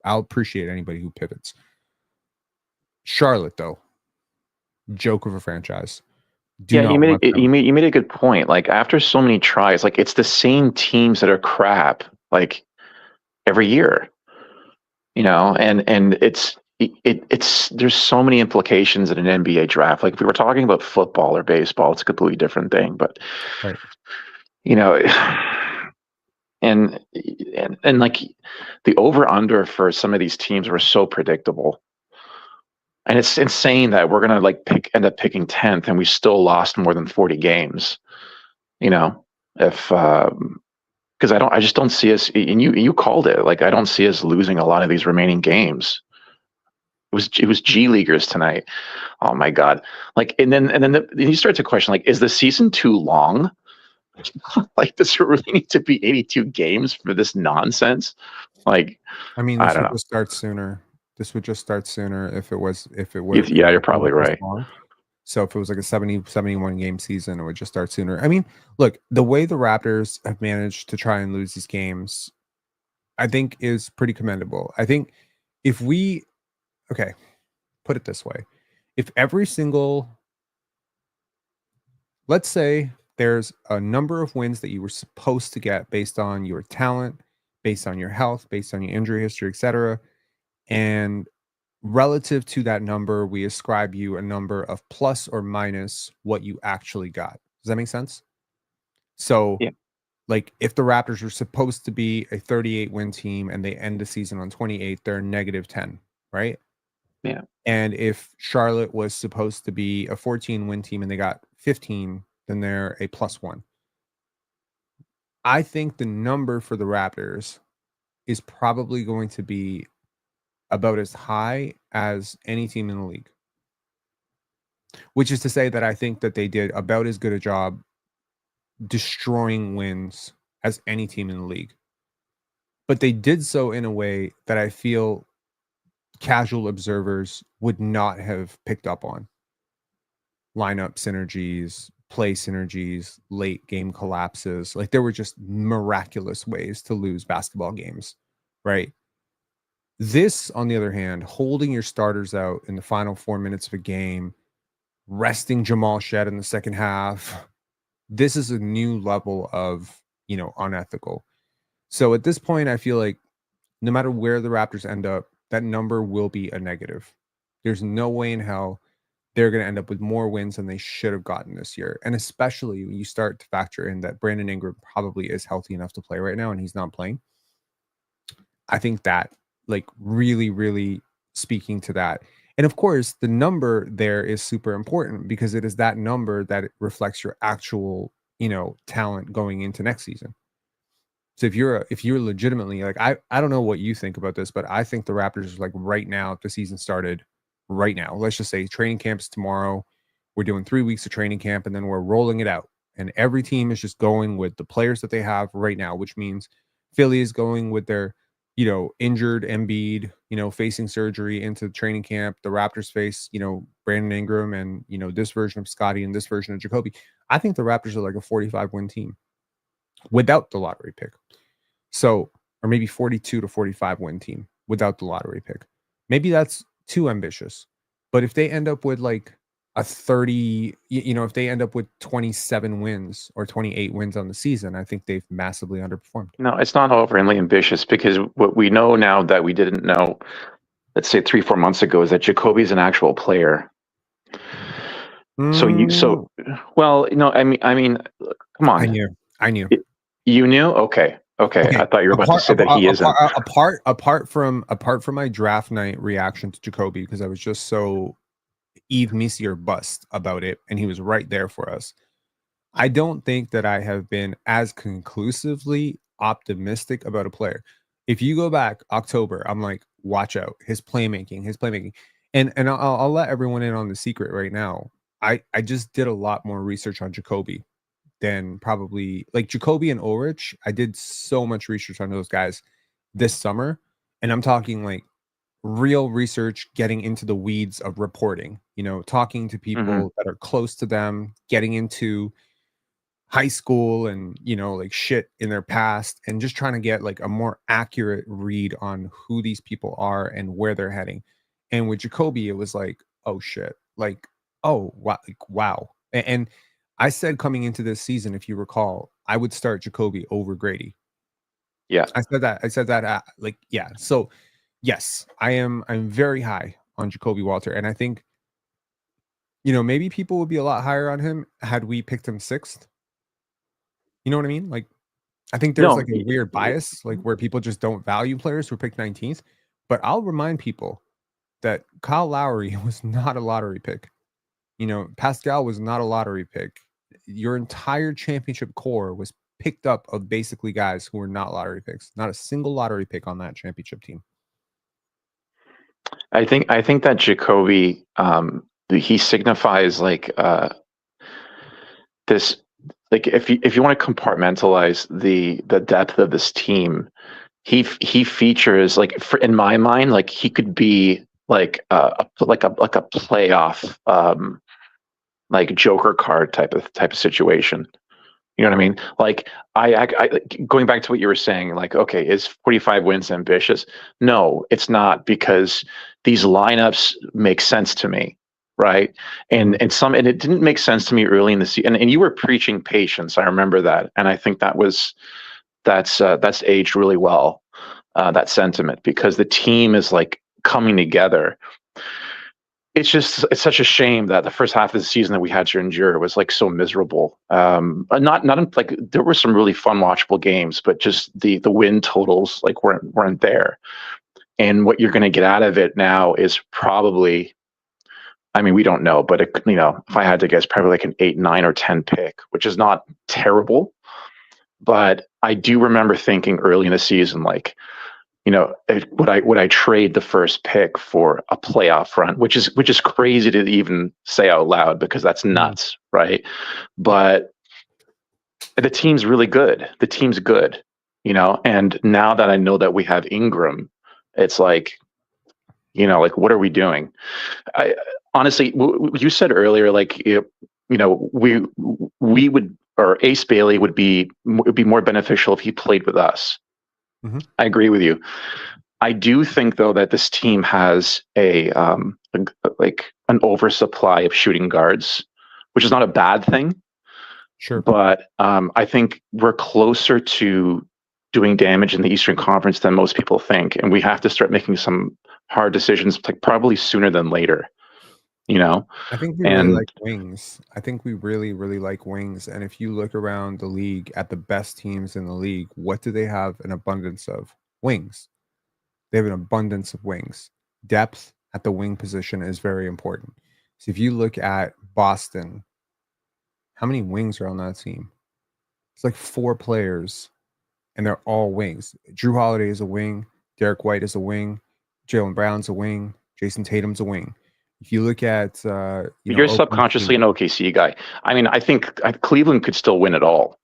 I'll appreciate anybody who pivots. Charlotte, though, joke of a franchise. You made a good point. Like after so many tries, like it's the same teams that are crap like every year, and it's there's so many implications in an NBA draft. Like if we were talking about football or baseball, it's a completely different thing. But right. And like the over under for some of these teams were so predictable. And it's insane that we're gonna like end up picking 10th, and we still lost more than 40 games. If because I just don't see us. And you called it. Like I don't see us losing a lot of these remaining games. It was G Leaguers tonight. Oh my God! Like then you start to question like, is the season too long? Like does it really need to be 82 games for this nonsense? Like I mean, this would just start sooner. This would just start sooner if it were. Yeah, you're probably right. Long. So if it was like a 71 game season, it would just start sooner. I mean, look, the way the Raptors have managed to try and lose these games, I think is pretty commendable. I think if put it this way, if every single, let's say there's a number of wins that you were supposed to get based on your talent, based on your health, based on your injury history, etc. And relative to that number, we ascribe you a number of plus or minus what you actually got. Does that make sense? So, yeah. Like if the Raptors were supposed to be a 38 win team and they end the season on 28, they're -10, right? Yeah. And if Charlotte was supposed to be a 14 win team and they got 15, then they're a +1. I think the number for the Raptors is probably going to be about as high as any team in the league. Which is to say that I think that they did about as good a job destroying wins as any team in the league. But they did so in a way that I feel casual observers would not have picked up on. Lineup synergies, play synergies, late game collapses. Like there were just miraculous ways to lose basketball games, right? This, on the other hand, holding your starters out in the final 4 minutes of a game, resting Jamal Shed in the second half, this is a new level of, unethical. So at this point, I feel like no matter where the Raptors end up, that number will be a negative. There's no way in hell they're going to end up with more wins than they should have gotten this year. And especially when you start to factor in that Brandon Ingram probably is healthy enough to play right now and he's not playing. I think that like really, really speaking to that. And of course, the number there is super important because it is that number that reflects your actual, talent going into next season. So if you're legitimately like, I don't know what you think about this, but I think the Raptors are like right now, if the season started right now, let's just say training camp is tomorrow. We're doing 3 weeks of training camp and then we're rolling it out. And every team is just going with the players that they have right now, which means Philly is going with their, injured Embiid, facing surgery into training camp. The Raptors face, Brandon Ingram and, this version of Scotty and this version of Jacoby. I think the Raptors are like a 45-win team without the lottery pick. So, or maybe 42 to 45-win team without the lottery pick. Maybe that's too ambitious. But if they end up with like a 30, if they end up with 27 wins or 28 wins on the season, I think they've massively underperformed. No, it's not overly ambitious, because what we know now that we didn't know, let's say 3-4 months ago, is that Jacoby's an actual player. So well, I mean, come on. I knew. You knew? Okay. I thought you were about to say that he isn't. Apart from my draft night reaction to Jacoby, because I was just so Eve Misi or bust about it, and he was right there for us. I don't think that I have been as conclusively optimistic about a player. If you go back October, I'm like, watch out, his playmaking. And I'll let everyone in on the secret right now. I just did a lot more research on Jacoby than probably like Jacoby and Ulrich. I did so much research on those guys this summer, and I'm talking like real research, getting into the weeds of reporting, talking to people that are close to them, getting into high school and, like shit in their past, and just trying to get like a more accurate read on who these people are and where they're heading. And with Jacoby, it was like, oh shit, like, oh wow, like, wow. And I said coming into this season, if you recall, I would start Jacoby over Grady. Yeah. I said that like, yeah. So yes, I'm very high on Jacoby Walter. And I think, maybe people would be a lot higher on him had we picked him 6th. You know what I mean? Like, I think there's like a weird bias, like where people just don't value players who are picked 19th. But I'll remind people that Kyle Lowry was not a lottery pick. Pascal was not a lottery pick. Your entire championship core was picked up of basically guys who were not lottery picks. Not a single lottery pick on that championship team. I think that Jacoby, he signifies like this, like if you want to compartmentalize the depth of this team, he features like, in my mind, like he could be like a playoff like Joker card type of situation. You know what I mean? Like I going back to what you were saying, like, okay, is 45 wins ambitious? No, it's not, because these lineups make sense to me, right? And it didn't make sense to me early in the season. And you were preaching patience. I remember that, and I think that's aged really well, that sentiment, because the team is like coming together. It's such a shame that the first half of the season that we had to endure was like so miserable. Not like, there were some really fun watchable games, but just the win totals like weren't there. And what you're going to get out of it now is probably, I mean, we don't know, but if I had to guess, probably like an 8, 9, or 10 pick, which is not terrible. But I do remember thinking early in the season, like, would I trade the first pick for a playoff run, which is crazy to even say out loud, because that's nuts, right? But the team's really good. The team's good, and now that I know that we have Ingram, it's like, like, what are we doing? I honestly, you said earlier, like, we would, or Ace Bailey would be more beneficial if he played with us. I agree with you. I do think, though, that this team has like an oversupply of shooting guards, which is not a bad thing. Sure. But I think we're closer to doing damage in the Eastern Conference than most people think, and we have to start making some hard decisions, like probably sooner than later. I think we really like wings. I think we really, really like wings. And if you look around the league at the best teams in the league, what do they have an abundance of? Wings. They have an abundance of wings. Depth at the wing position is very important. So if you look at Boston, how many wings are on that team? It's like 4 players, and they're all wings. Drew Holiday is a wing. Derek White is a wing. Jaylen Brown's a wing. Jason Tatum's a wing. If you look at You're OKC, subconsciously an OKC guy. I mean, I think Cleveland could still win it all.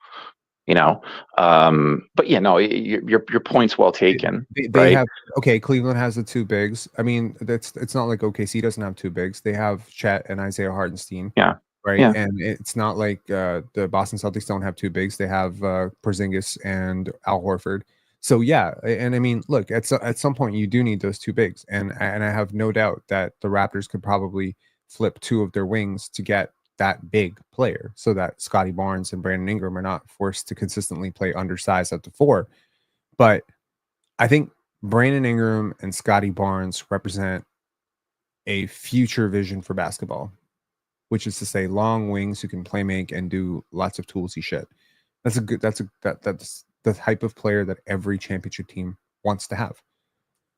But yeah, no, your point's well taken, they right? have Cleveland has the two bigs. I mean, it's not like OKC doesn't have two bigs. They have Chet and Isaiah Hartenstein, Yeah, right? yeah. And it's not like the Boston Celtics don't have two bigs. They have Porzingis and Al Horford. So yeah, and I mean, look, at some point you do need those two bigs, and I have no doubt that the Raptors could probably flip two of their wings to get that big player, so that Scotty Barnes and Brandon Ingram are not forced to consistently play undersized at the four. But I think Brandon Ingram and Scotty Barnes represent a future vision for basketball, which is to say long wings who can play make and do lots of toolsy shit. That's the type of player that every championship team wants to have,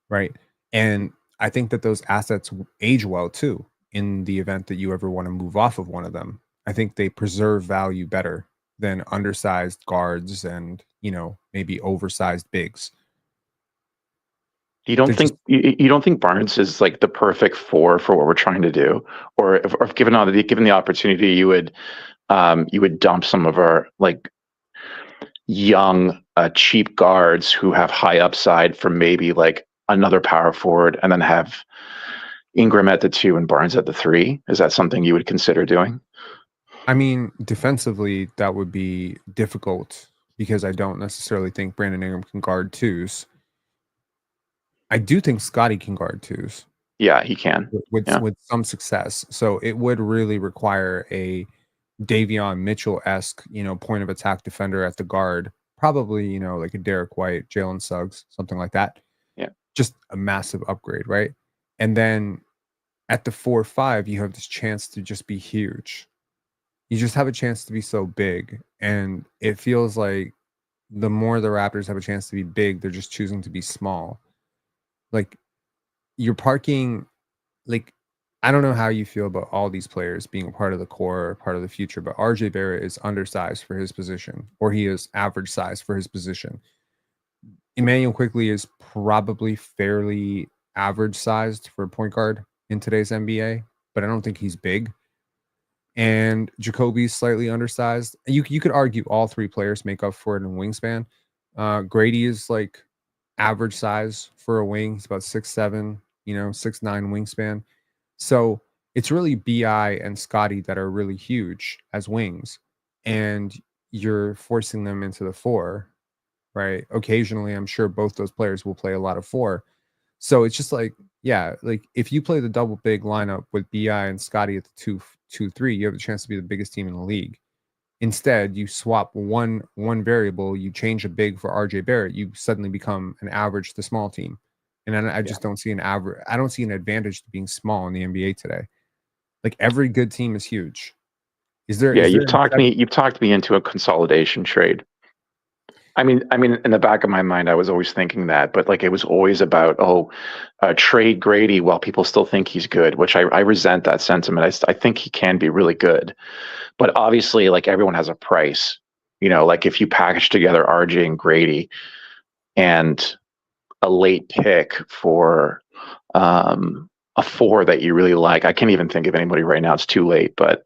right? And I think that those assets age well too in the event that you ever want to move off of one of them. I think they preserve value better than undersized guards and, maybe oversized bigs. You don't They're just think you don't think Barnes is like the perfect four for what we're trying to do, or if given the opportunity, you would dump some of our like young cheap guards who have high upside for maybe like another power forward, and then have Ingram at the 2 and Barnes at the 3. Is that something you would consider doing? I mean, defensively, that would be difficult because I don't necessarily think Brandon Ingram can guard twos. I do think Scotty can guard twos Yeah, he can. with Yeah. some success. So it would really require a Davion Mitchell-esque, point of attack defender at the guard. Probably, like a Derek White, Jalen Suggs, something like that. Yeah. Just a massive upgrade, right? And then at the 4-5, you have this chance to just be huge. You just have a chance to be so big. And it feels like the more the Raptors have a chance to be big, they're just choosing to be small. Like you're parking, like, I don't know how you feel about all these players being a part of the core or part of the future, but RJ Barrett is undersized for his position, or he is average size for his position. Emanuel Quickley is probably fairly average sized for a point guard in today's NBA, but I don't think he's big. And Jacoby's slightly undersized. You could argue all three players make up for it in wingspan. Grady is like average size for a wing. He's about 6'7", 6'9" wingspan. So it's really BI and Scotty that are really huge as wings, and you're forcing them into the 4, right? Occasionally, I'm sure both those players will play a lot of 4. So it's just like, yeah, like if you play the double big lineup with BI and Scotty at the 2-3, you have a chance to be the biggest team in the league. Instead, you swap one variable, you change a big for RJ Barrett, you suddenly become an average to small team. And I just don't see I don't see an advantage to being small in the NBA today. Like every good team is huge. Yeah, Is there you've talked me into a consolidation trade. I mean, in the back of my mind, I was always thinking that, but like it was always about trade Grady while people still think he's good, which I resent that sentiment. I think he can be really good, but obviously, like everyone has a price. Like if you package together RJ and Grady and a late pick for a 4 that you really like, I can't even think of anybody right now. It's too late, but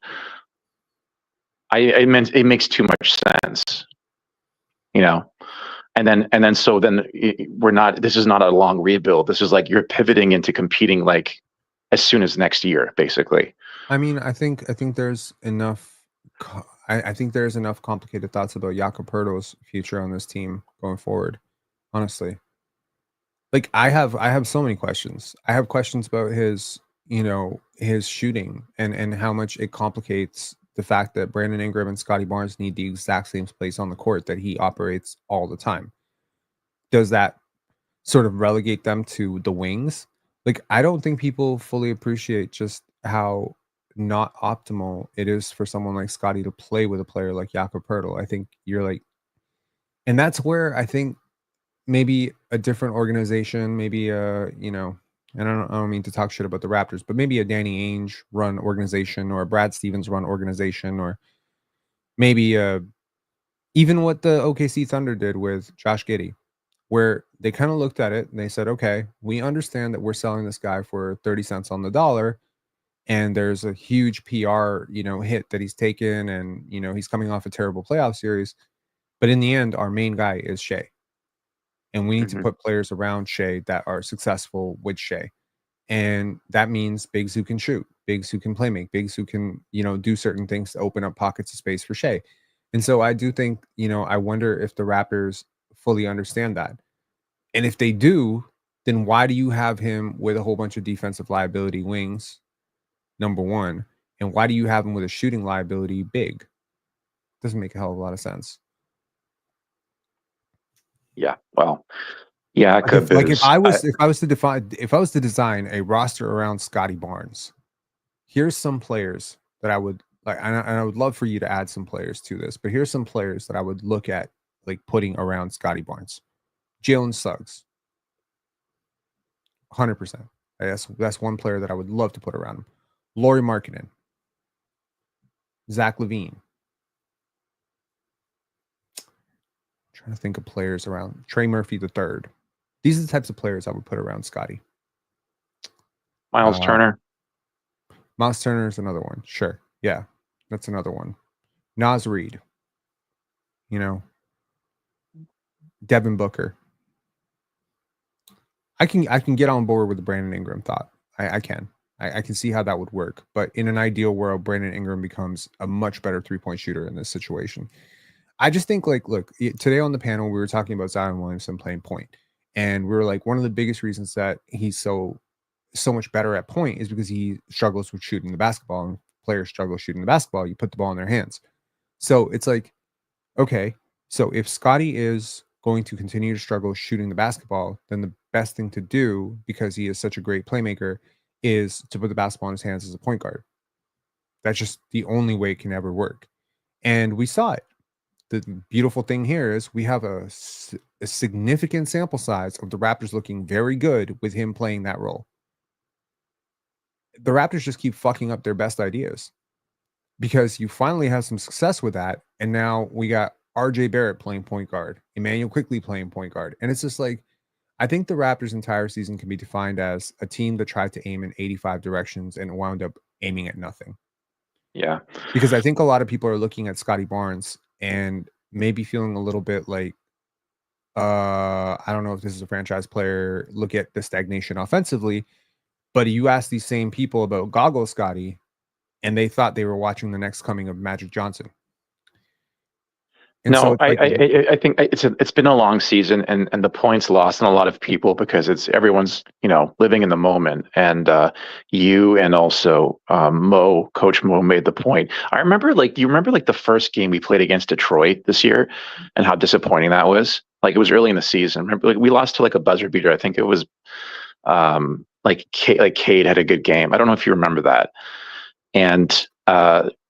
it makes too much sense. And then so then we're not. This is not a long rebuild. This is like you're pivoting into competing like as soon as next year, basically. I mean, I think there's enough. I think there's enough complicated thoughts about Jakob Poeltl's future on this team going forward. Honestly, like I have so many questions. I have questions about his his shooting and how much it complicates the fact that Brandon Ingram and Scotty Barnes need the exact same place on the court that he operates all the time. Does that sort of relegate them to the wings? Like, I don't think people fully appreciate just how not optimal it is for someone like Scotty to play with a player like Jakob Poeltl. I think you're like, and that's where I think maybe a different organization, maybe and I don't mean to talk shit about the Raptors, but maybe a Danny Ainge run organization or a Brad Stevens run organization, or maybe even what the OKC Thunder did with Josh Giddey, where they kind of looked at it and they said, okay, we understand that we're selling this guy for 30 cents on the dollar. and there's a huge PR, hit that he's taken, and he's coming off a terrible playoff series. But in the end, our main guy is Shea, and we need to Mhm. put players around Shea that are successful with Shea, and that means bigs who can shoot, bigs who can play make, bigs who can do certain things to open up pockets of space for Shea. And so I do think I wonder if the Raptors fully understand that, and if they do, then why do you have him with a whole bunch of defensive liability wings? Number one. And why do you have him with a shooting liability big? Doesn't make a hell of a lot of sense. Yeah. Well, Jakob If is. I was to design a roster around Scotty Barnes, here's some players that I would like, and I would love for you to add some players to this, but here's some players that I would look at like putting around Scotty Barnes. Jalen Suggs, 100%. That's one player that I would love to put around him. Lauri Markkanen, Zach LaVine. Trying to think of players around Trey Murphy the third. These are the types of players I would put around Scotty. Miles Turner. Miles Turner is another one. Sure. Yeah. That's another one. Naz Reid. Devin Booker. I can get on board with the Brandon Ingram thought. I can. I can see how that would work. But in an ideal world, Brandon Ingram becomes a much better 3-point shooter in this situation. I just think, look, today on the panel, we were talking about Zion Williamson playing point. And we were like, one of the biggest reasons that he's so much better at point is because he struggles with shooting the basketball, and players struggle shooting the basketball. You put the ball in their hands. So it's like, okay, so if Scotty is going to continue to struggle shooting the basketball, then the best thing to do, because he is such a great playmaker, is to put the basketball in his hands as a point guard. That's just the only way it can ever work. And we saw it. The beautiful thing here is we have a significant sample size of the Raptors looking very good with him playing that role. The Raptors just keep fucking up their best ideas, because you finally have some success with that. And now we got RJ Barrett playing point guard, Emanuel Quickley playing point guard. And it's just like, I think the Raptors' entire season can be defined as a team that tried to aim in 85 directions and wound up aiming at nothing. Yeah. Because I think a lot of people are looking at Scotty Barnes and maybe feeling a little bit like, I don't know if this is a franchise player, look at the stagnation offensively. But you ask these same people about Goggle Scotty, and they thought they were watching the next coming of Magic Johnson. And No, so it's like, I think it's been a long season, and the points lost on a lot of people because it's everyone's living in the moment, and you and also Coach Mo made the point. I remember you remember the first game we played against Detroit this year, and how disappointing that was. It was early in the season. Remember, we lost to a buzzer beater. I think it was Cade had a good game. I don't know if you remember that. And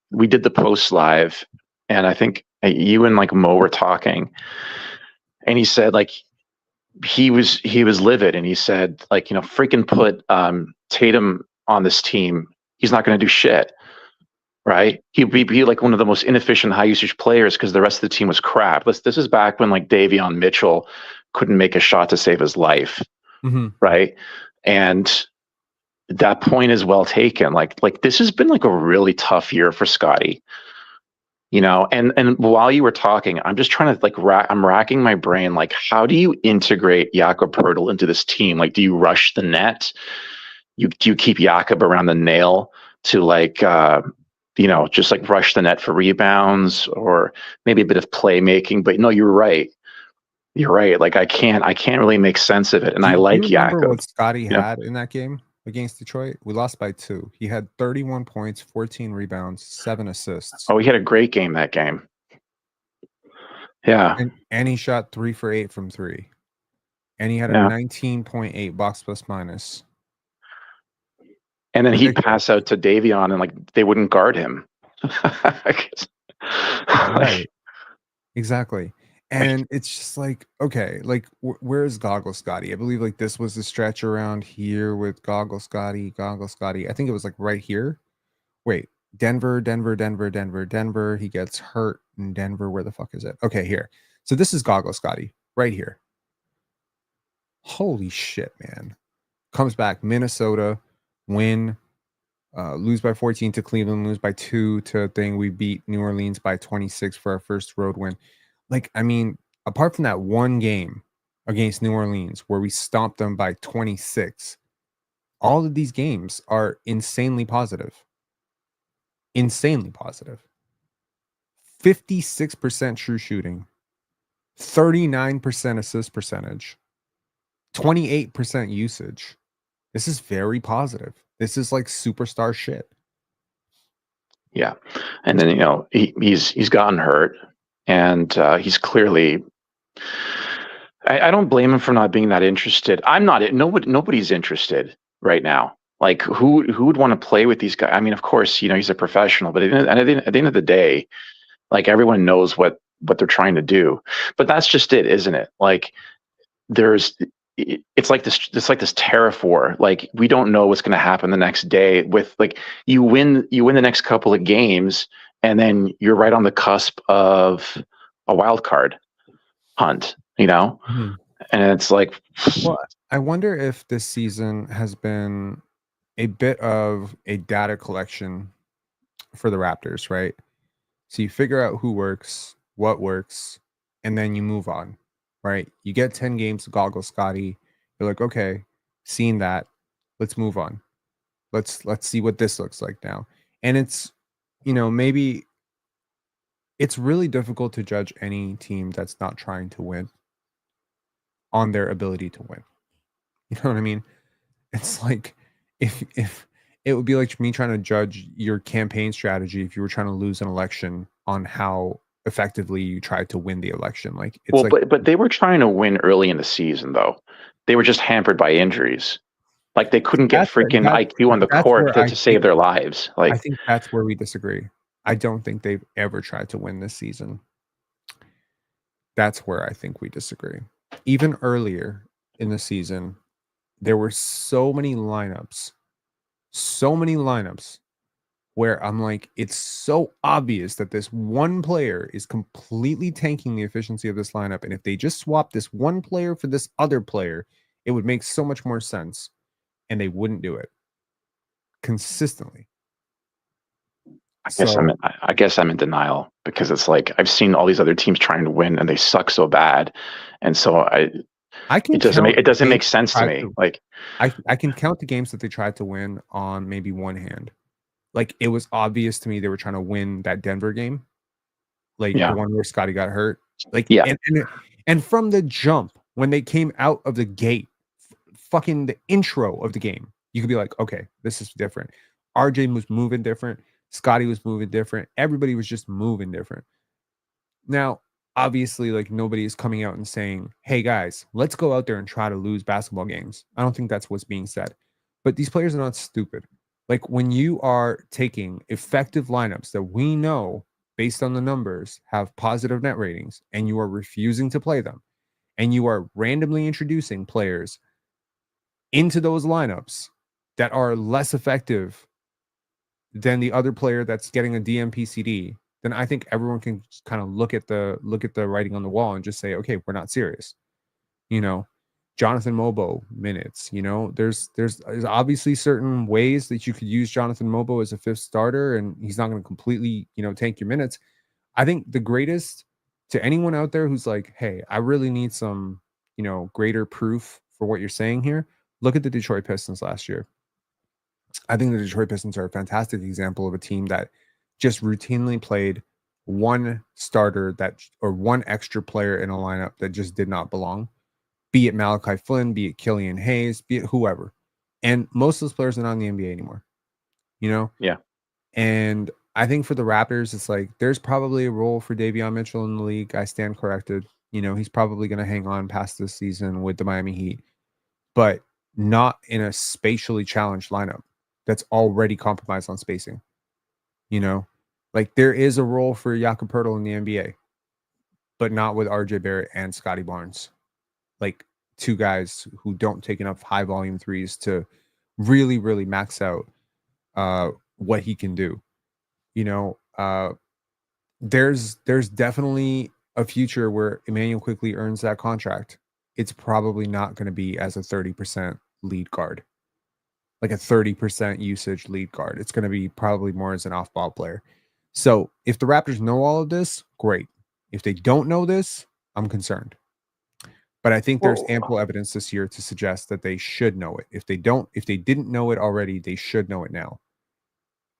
we did the post live, and I think you and Mo were talking, and he said he was livid, and he said freaking put Tatum on this team. He's not going to do shit, right? He'd be one of the most inefficient high usage players because the rest of the team was crap. This is back when Davion Mitchell couldn't make a shot to save his life, right? And that point is well taken. This has been a really tough year for Scotty. And while you were talking, I'm just trying to I'm racking my brain. How do you integrate Jakob Poeltl into this team? Do you rush the net? Do you keep Jakob around the nail to just rush the net for rebounds, or maybe a bit of playmaking? But no, you're right. You're right. I can't really make sense of it. And I like Do you remember Jakob. what Scotty had in that game against Detroit? We lost by 2. He had 31 points, 14 rebounds, 7 assists. Oh, he had a great game that game. Yeah. And he shot 3 for 8 from 3. And he had a 19.8 box plus minus. And then he'd pass out to Davion, and they wouldn't guard him. Right. Exactly. And it's just okay, where's Goggle Scotty? I believe this was the stretch around here with Goggle Scotty. I think it was right here. Wait, Denver. He gets hurt in Denver. Where the fuck is it? Okay, here. So this is Goggle Scotty right here. Holy shit, man. Comes back, Minnesota, win. lose by 14 to Cleveland, lose by 2 to thing. We beat New Orleans by 26 for our first road win. Like, I mean, apart from that one game against New Orleans where we stomped them by 26, all of these games are insanely positive. Insanely positive. 56% true shooting, 39% assist percentage, 28% usage. This is very positive. This is like superstar shit. Yeah, and then he's gotten hurt, and he's clearly. I don't blame him for not being that interested. I'm not. Nobody's interested right now. Like who would want to play with these guys? I mean, of course, he's a professional, but at the end of the day, like everyone knows what they're trying to do. But that's just it, isn't it? Like it's like this tariff war. Like we don't know what's going to happen the next day. With like you win the next couple of games, and then you're right on the cusp of a wild card hunt. Mm-hmm. And it's like, well, I wonder if this season has been a bit of a data collection for the Raptors, right? So you figure out who works, what works, and then you move on, right? You get 10 games to goggle Scotty. You're like, okay, seen that. Let's move on. Let's see what this looks like now. And it's, maybe it's really difficult to judge any team that's not trying to win on their ability to win. You know what I mean? It's like if it would be like me trying to judge your campaign strategy if you were trying to lose an election on how effectively you tried to win the election. Like it's but they were trying to win early in the season though. They were just hampered by injuries. Like they couldn't get freaking IQ on the court to save their lives. Like I think that's where we disagree. I don't think they've ever tried to win this season. That's where I think we disagree. Even earlier in the season, there were so many lineups where I'm like, it's so obvious that this one player is completely tanking the efficiency of this lineup. And if they just swap this one player for this other player, it would make so much more sense. And they wouldn't do it consistently. I guess I'm in denial because it's like I've seen all these other teams trying to win and they suck so bad, and so it doesn't make sense to me. Like I can count the games that they tried to win on maybe one hand. Like it was obvious to me they were trying to win that Denver game, like the one where Scotty got hurt. Like and from the jump when they came out of the gate, fucking the intro of the game, you could be like, okay, this is different. RJ was moving different. Scotty was moving different. Everybody was just moving different. Now, obviously, like nobody is coming out and saying, hey guys, let's go out there and try to lose basketball games. I don't think that's what's being said. But these players are not stupid. Like when you are taking effective lineups that we know based on the numbers have positive net ratings and you are refusing to play them and you are randomly introducing players into those lineups that are less effective than the other player that's getting a DMPCD, then I think everyone can kind of look at the writing on the wall and just say, okay, we're not serious. Jonathan Mobo minutes, there's obviously certain ways that you could use Jonathan Mobo as a fifth starter, and he's not going to completely, tank your minutes. I think the greatest to anyone out there who's like, hey, I really need some, greater proof for what you're saying here. Look at the Detroit Pistons last year. I think the Detroit Pistons are a fantastic example of a team that just routinely played one starter or one extra player in a lineup that just did not belong, be it Malachi Flynn, be it Killian Hayes, be it whoever. And most of those players are not in the NBA anymore, Yeah. And I think for the Raptors, it's like there's probably a role for Davion Mitchell in the league. I stand corrected. He's probably going to hang on past this season with the Miami Heat, but not in a spatially challenged lineup that's already compromised on spacing. Like there is a role for Jakob Poeltl in the NBA, but not with RJ Barrett and Scotty Barnes. Like two guys who don't take enough high volume threes to really, really max out what he can do. There's definitely a future where Emanuel Quickley earns that contract. It's probably not going to be as a 30% lead guard. like a 30% usage lead guard. It's going to be probably more as an off-ball player. So if the Raptors know all of this, great. If they don't know this, I'm concerned. But I think there's ample evidence this year to suggest that they should know it. If they didn't know it already, they should know it now.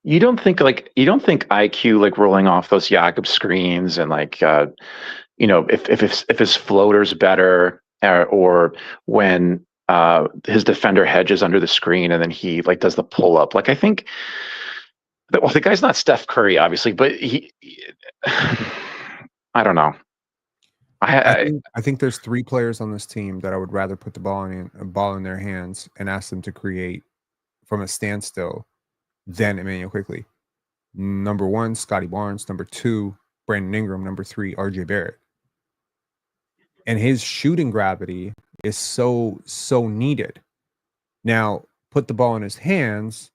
You don't think IQ like rolling off those Jakob screens and like if his floater's better or when his defender hedges under the screen and then he like does the pull up. Like I think that, well, the guy's not Steph Curry, obviously, but I don't know. I think there's 3 players on this team that I would rather put the ball in their hands and ask them to create from a standstill than Emanuel Quickley. Number 1, Scotty Barnes. Number 2, Brandon Ingram. Number 3, RJ Barrett. And his shooting gravity is so needed. Now, put the ball in his hands,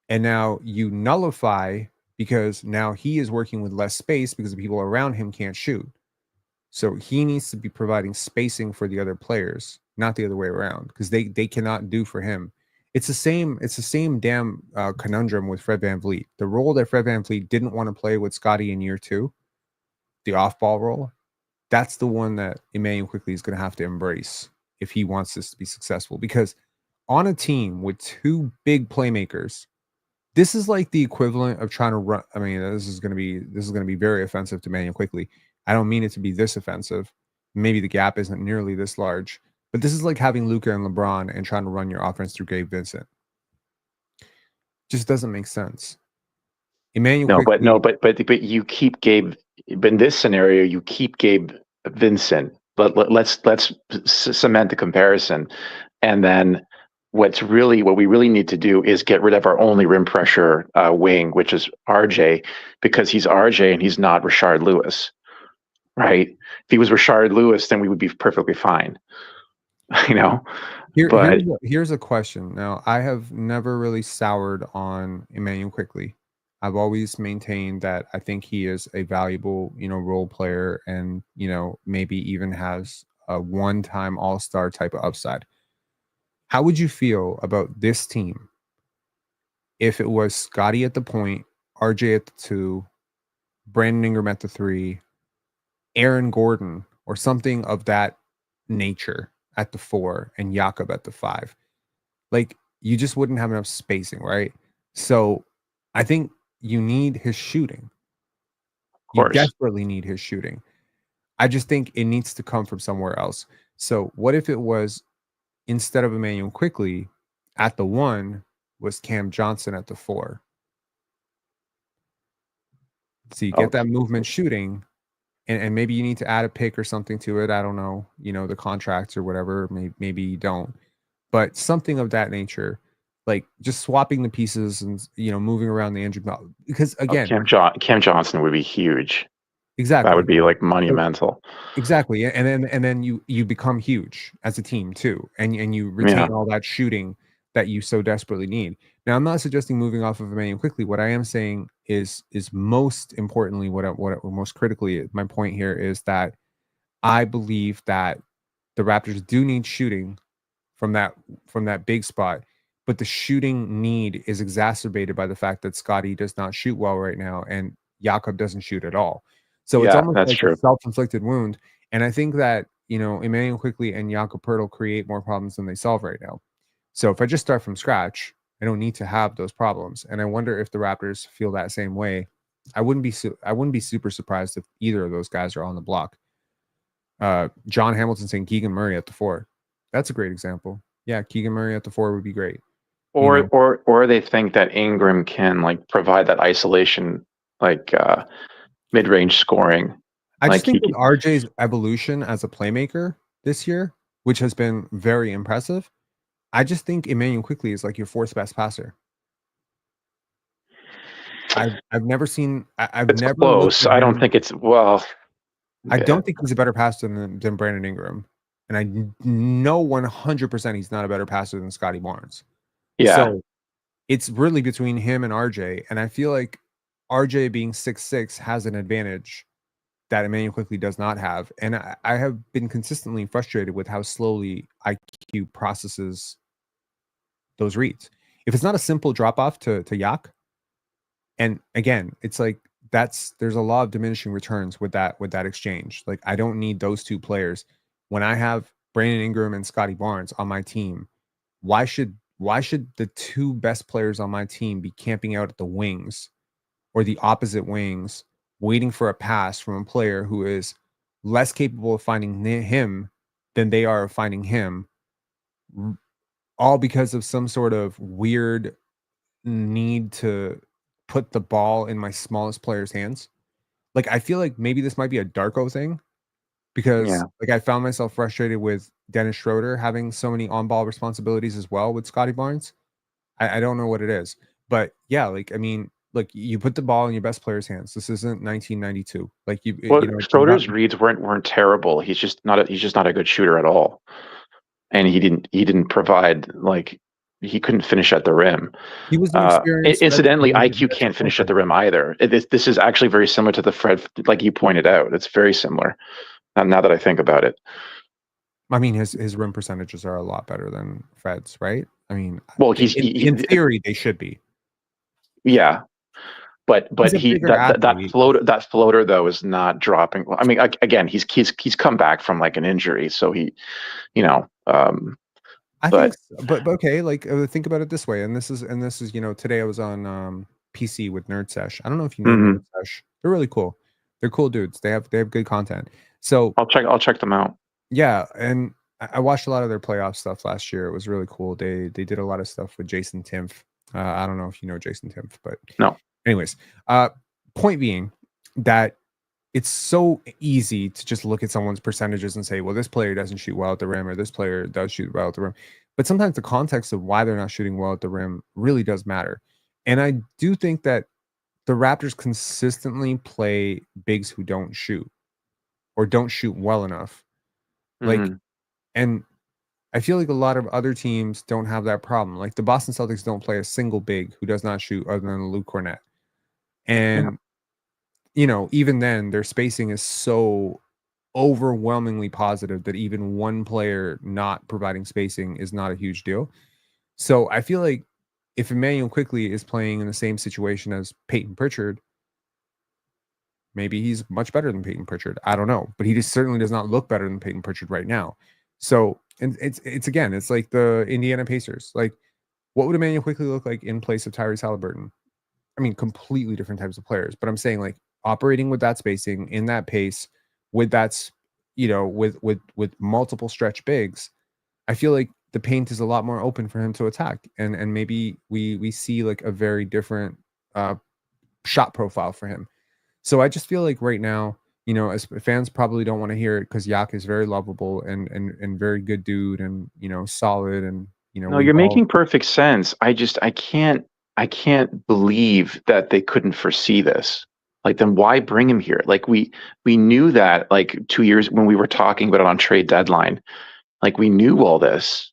and now you nullify because now he is working with less space because the people around him can't shoot. So he needs to be providing spacing for the other players, not the other way around, because they cannot do for him. It's the same damn conundrum with Fred VanVleet. The role that Fred VanVleet didn't want to play with Scotty in year 2, the off-ball role, that's the one that Emanuel Quickley is going to have to embrace if he wants this to be successful. Because on a team with 2 big playmakers, this is like the equivalent of trying to run. I mean, this is going to be very offensive to Emanuel Quickley. I don't mean it to be this offensive. Maybe the gap isn't nearly this large, but this is like having Luka and LeBron and trying to run your offense through Gabe Vincent. Just doesn't make sense. Emanuel Quickley, but you keep Gabe. But in this scenario, you keep Gabe Vincent. Let's cement the comparison, and then what we really need to do is get rid of our only rim pressure wing, which is RJ, because he's RJ and he's not Rashard Lewis, right? If he was Rashard Lewis, then we would be perfectly fine, you know. Here's a question. Now, I have never really soured on Emanuel Quickley. I've always maintained that I think he is a valuable, role player and, maybe even has a one-time all-star type of upside. How would you feel about this team if it was Scotty at the point, RJ at the 2, Brandon Ingram at the 3, Aaron Gordon or something of that nature at the 4, and Jakob at the 5? Like, you just wouldn't have enough spacing, right? So I think you need his shooting. You desperately need his shooting. I just think it needs to come from somewhere else. So what if it was, instead of Emanuel Quickley at the 1, was Cam Johnson at the 4? So you get that movement shooting, and maybe you need to add a pick or something to it. I don't know, the contracts or whatever. Maybe you don't, but something of that nature, like just swapping the pieces and moving around the engine. Because again, Cam Johnson would be huge. Exactly, that would be like monumental. Exactly, and then you become huge as a team too, and you retain all that shooting that you so desperately need. Now, I'm not suggesting moving off of Emanuel Quickley. What I am saying is most importantly, what most critically, my point here is that I believe that the Raptors do need shooting from that big spot, but the shooting need is exacerbated by the fact that Scotty does not shoot well right now, and Jakob doesn't shoot at all. So it's almost like a self-inflicted wound. And I think that, Emanuel Quickley and Jakob Poeltl create more problems than they solve right now. So if I just start from scratch, I don't need to have those problems. And I wonder if the Raptors feel that same way. I wouldn't be super surprised if either of those guys are on the block. John Hamilton saying Keegan Murray at the 4. That's a great example. Yeah, Keegan Murray at the 4 would be great. Or they think that Ingram can like provide that isolation, like mid-range scoring. I just think with RJ's evolution as a playmaker this year, which has been very impressive, I just think Emanuel Quickley is like your 4th best passer. I've never seen. It's never close. I don't think it's I don't think he's a better passer than Brandon Ingram, and I know 100% he's not a better passer than Scotty Barnes. Yeah. So it's really between him and RJ, and I feel like RJ being 6'6" has an advantage that Emanuel Quickley does not have. And I have been consistently frustrated with how slowly IQ processes those reads. If it's not a simple drop off to Yak, and again, it's like there's a lot of diminishing returns with that exchange. Like I don't need those two players when I have Brandon Ingram and Scotty Barnes on my team. Why should the two best players on my team be camping out at the wings or the opposite wings, waiting for a pass from a player who is less capable of finding him than they are of finding him, all because of some sort of weird need to put the ball in my smallest player's hands? Like, I feel like maybe this might be a Darko thing because, Yeah. like, I found myself frustrated with Dennis Schroeder having so many on-ball responsibilities as well with Scotty Barnes. I don't know what it is, but yeah, like, I mean, look, you put the ball in your best player's hands. This isn't 1992. Like, Well, you know, you're not. Schroeder's reads weren't terrible. He's just not a good shooter at all. And he didn't provide, like, he couldn't finish at the rim. He was an experienced veteran Incidentally, who needed IQ extra can't finish at coaching. the rim either. This is actually very similar to the Fred, like you pointed out. It's very similar. Now that I think about it. I mean, his rim percentages are a lot better than Fred's, right? I mean, Well, in theory, they should be. yeah, but He's a bigger athlete. that floater though is not dropping. I mean, again, he's come back from like an injury, so he, you know, I think, but but okay, like think about it this way, and this is you know, today I was on PC with Nerd Sesh. I don't know if you know mhm. Nerd Sesh. They're really cool. They're cool dudes. They have good content. So I'll check them out. yeah, and I watched a lot of their playoff stuff last year. It was really cool. They did a lot of stuff with Jason Timpf. I don't know if you know Jason Timpf, but No, anyways, point being that it's so easy to just look at someone's percentages and say, well, this player doesn't shoot well at the rim or this player does shoot well at the rim. But sometimes the context of why they're not shooting well at the rim really does matter. And I do think that the Raptors consistently play bigs who don't shoot or don't shoot well enough. Like, mhm. and I feel like a lot of other teams don't have that problem. Like the Boston Celtics don't play a single big who does not shoot other than Luke Cornett. Yeah. And, you know, even then their spacing is so overwhelmingly positive that even one player not providing spacing is not a huge deal. So I feel like if Emanuel Quickley is playing in the same situation as Peyton Pritchard, maybe he's much better than Peyton Pritchard. I don't know, but he just certainly does not look better than Peyton Pritchard right now. So, and it's again, it's like the Indiana Pacers. Like, what would Emanuel Quickley look like in place of Tyrese Halliburton? I mean, completely different types of players, but I'm saying like operating with that spacing in that pace, with that, you know, with multiple stretch bigs, I feel like the paint is a lot more open for him to attack, and maybe we see like a very different shot profile for him. So I just feel like right now, you know, as fans probably don't want to hear it because Yak is very lovable and very good dude and you know solid and you know No, we've you're all. making perfect sense. I can't believe that they couldn't foresee this. Like, then why bring him here? Like, we knew that like 2 years when we were talking about it on trade deadline. Like, we knew all this,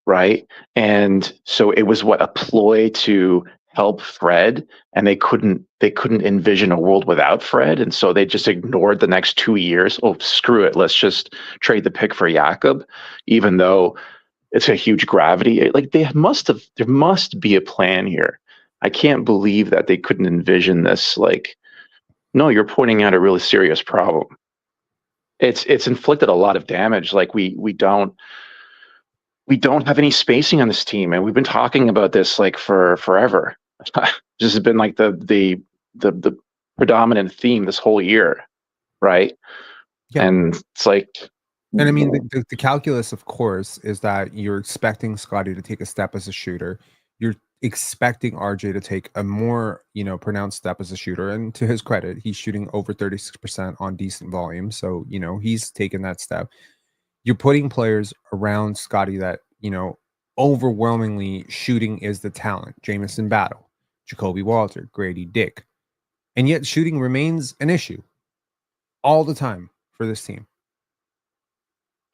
right? And so it was what, a ploy to help Fred, and they couldn't envision a world without Fred, and so they just ignored the next 2 years. Oh, screw it, let's just trade the pick for Jakob, even though it's a huge gravity. Like, there must be a plan here. I can't believe that they couldn't envision this. Like, no, you're pointing out a really serious problem. It's inflicted a lot of damage. Like, we don't have any spacing on this team, and we've been talking about this like for forever. This has been like the predominant theme this whole year, right? Yeah. And it's like, And I mean, the calculus, of course, is that you're expecting Scotty to take a step as a shooter. You're expecting RJ to take a more, you know, pronounced step as a shooter. And to his credit, he's shooting over 36% on decent volume. So, you know, he's taken that step. You're putting players around Scotty that, you know, overwhelmingly shooting is the talent. Jamison Battle, Jacoby Walter, Grady Dick. And yet shooting remains an issue all the time for this team.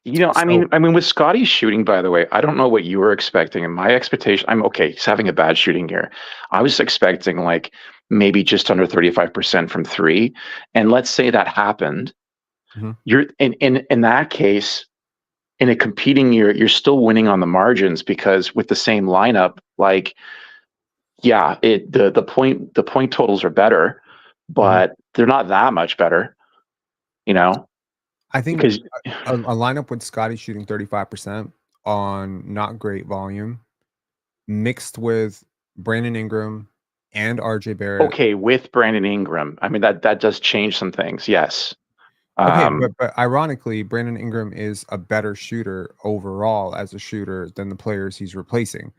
I So, mean, with Scotty's shooting, by the way, I don't know what you were expecting. And my expectation, I'm okay. He's having a bad shooting year. I was expecting like maybe just under 35% from three. And let's say that happened. mhm. You're in that case, in a competing year, you're still winning on the margins because with the same lineup, like, yeah, the point totals are better, but they're not that much better, you know, I think because a lineup with Scotty shooting 35% on not great volume, mixed with Brandon Ingram and RJ Barrett. okay, with Brandon Ingram, I mean that does change some things. Yes. Okay, but ironically, Brandon Ingram is a better shooter overall as a shooter than the players he's replacing.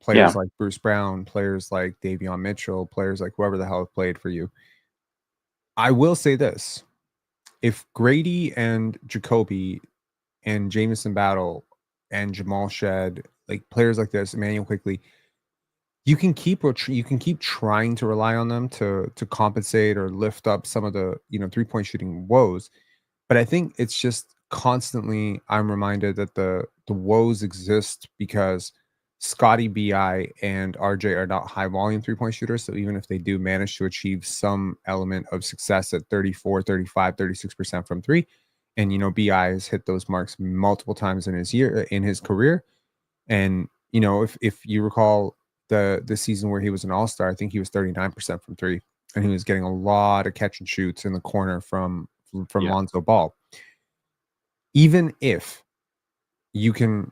Players Yeah. like Bruce Brown, players like Davion Mitchell, players like whoever the hell played for you. I will say this. If Grady and Jacoby and Jamison Battle and Jamal Shed, like players like this, Emanuel Quickley, you can keep trying to rely on them to compensate or lift up some of the 3-point shooting woes. But I think it's just constantly I'm reminded that the woes exist because Scotty BI and RJ are not high volume 3-point shooters. So even if they do manage to achieve some element of success at 34, 35, 36% from three, and BI has hit those marks multiple times in his career. And if you recall the season where he was an all-star, I think he was 39% from three, and he was getting a lot of catch and shoots in the corner from Yeah. Lonzo Ball. Even if you can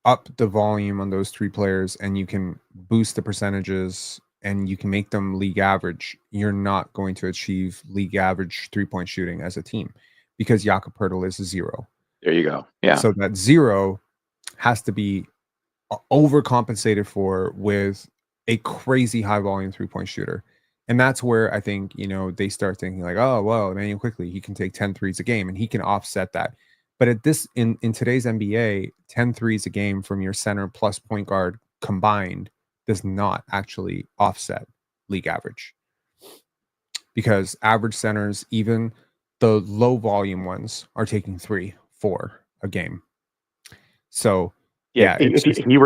up the volume on those three players and you can boost the percentages and you can make them league average, you're not going to achieve league average 3-point shooting as a team because Jakob Poeltl is a 0. There you go. Yeah. So that 0 has to be overcompensated for with a crazy high volume 3-point shooter. And that's where I think, they start thinking like, oh, well, Emanuel Quickley, he can take 10 threes a game and he can offset that. But at this in today's NBA, 10 threes a game from your center plus point guard combined does not actually offset league average. Because average centers, even the low volume ones, are taking 3, 4 a game. So yeah, if you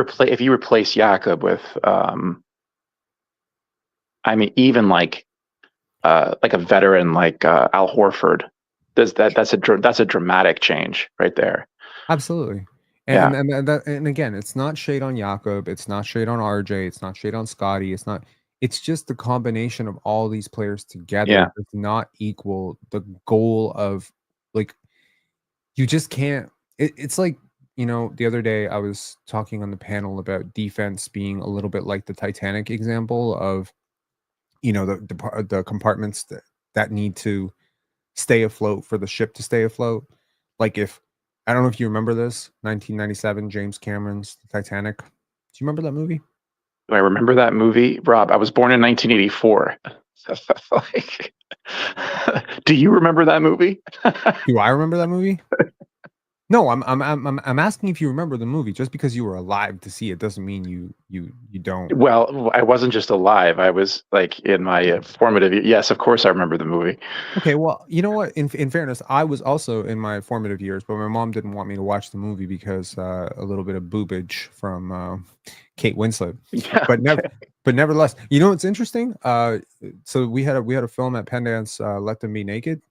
replace Jakob with I mean even like a veteran like Al Horford, that's a dramatic change right there. absolutely. Yeah. And again, it's not shade on Jakob, it's not shade on RJ, it's not shade on Scotty, it's just the combination of all these players together Yeah. does not equal the goal of, like, you just can't it's like, the other day I was talking on the panel about defense being a little bit like the Titanic example of, the compartments that need to stay afloat for the ship to stay afloat. Like, if I don't know if you remember this, 1997, James Cameron's Titanic. Do you remember that movie? Do I remember that movie? Rob, I was born in 1984. Like, do you remember that movie? Do I remember that movie? No, I'm asking if you remember the movie. Just because you were alive to see it doesn't mean you don't. Well, I wasn't just alive. I was like in my formative. Yes, of course I remember the movie. Okay, well, you know what? In fairness, I was also in my formative years, but my mom didn't want me to watch the movie because a little bit of boobage from Kate Winslet. Yeah. But nevertheless, what's interesting? So we had a film at Pendance, Let Them Be Naked.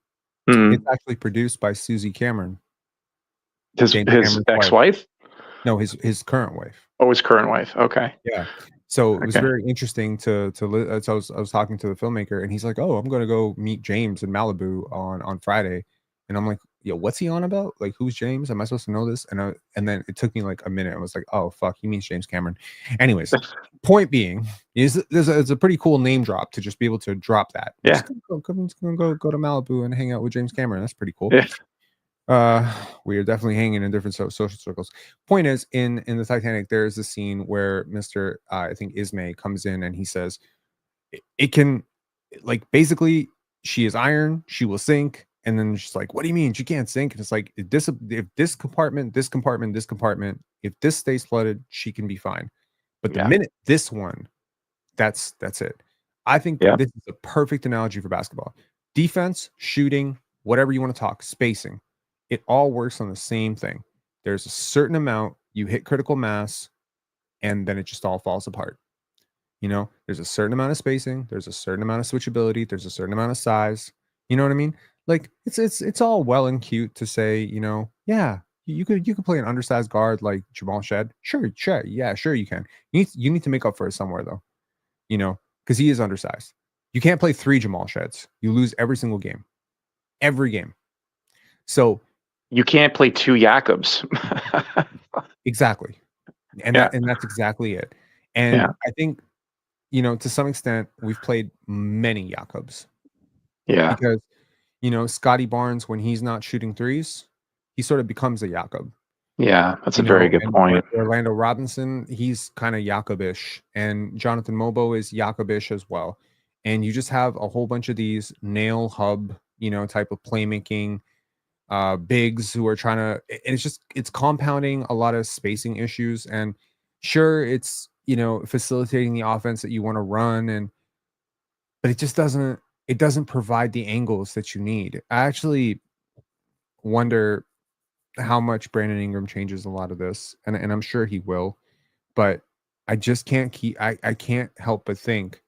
Mm. It's actually produced by Susie Cameron, His James Cameron's wife. ex-wife? No, his current wife. Oh, his current wife. Okay. Yeah. So it was Okay. very interesting so I was talking to the filmmaker and he's like, "Oh, I'm gonna go meet James in Malibu on Friday," and I'm like, "Yo, what's he on about? Like, who's James? Am I supposed to know this?" And then it took me like a minute. I was like, "Oh fuck, he means James Cameron." Anyways, point being is it's a pretty cool name drop to just be able to drop that. Yeah. Just go to Malibu and hang out with James Cameron. That's pretty cool. Yeah. We are definitely hanging in different social circles. Point is, in the Titanic, there is a scene where Mr. I think Ismay comes in and he says, it can, like, basically, she is iron, she will sink. And then she's like, "What do you mean she can't sink?" And it's like, if this compartment, if this stays flooded, she can be fine. But the Yeah. minute this one, that's it. I think Yeah. this is a perfect analogy for basketball. Defense, shooting, whatever you want to talk, spacing. It all works on the same thing. There's a certain amount, you hit critical mass, and then it just all falls apart. There's a certain amount of spacing, there's a certain amount of switchability, there's a certain amount of size. You know what I mean? Like, it's all well and cute to say, yeah, You could play an undersized guard like Jamal Shed. Sure, yeah, sure you can. You need to make up for it somewhere though, because he is undersized. You can't play 3 Jamal Sheds. You lose every single game, every game. So you can't play 2 Jakobs. exactly, and Yeah. that's exactly it. And Yeah. I think to some extent we've played many Jakobs Yeah. because Scotty Barnes, when he's not shooting threes, he sort of becomes a Jakob. Yeah, that's a very good And point. Orlando Robinson, he's kind of Jakobish, and Jonathan Mobo is Jakobish as well. And you just have a whole bunch of these nail hub, type of playmaking bigs who are trying to, and it's compounding a lot of spacing issues. And sure, it's facilitating the offense that you want to run, but it doesn't provide the angles that you need. I actually wonder how much Brandon Ingram changes a lot of this, and I'm sure he will, but I just I can't help but think,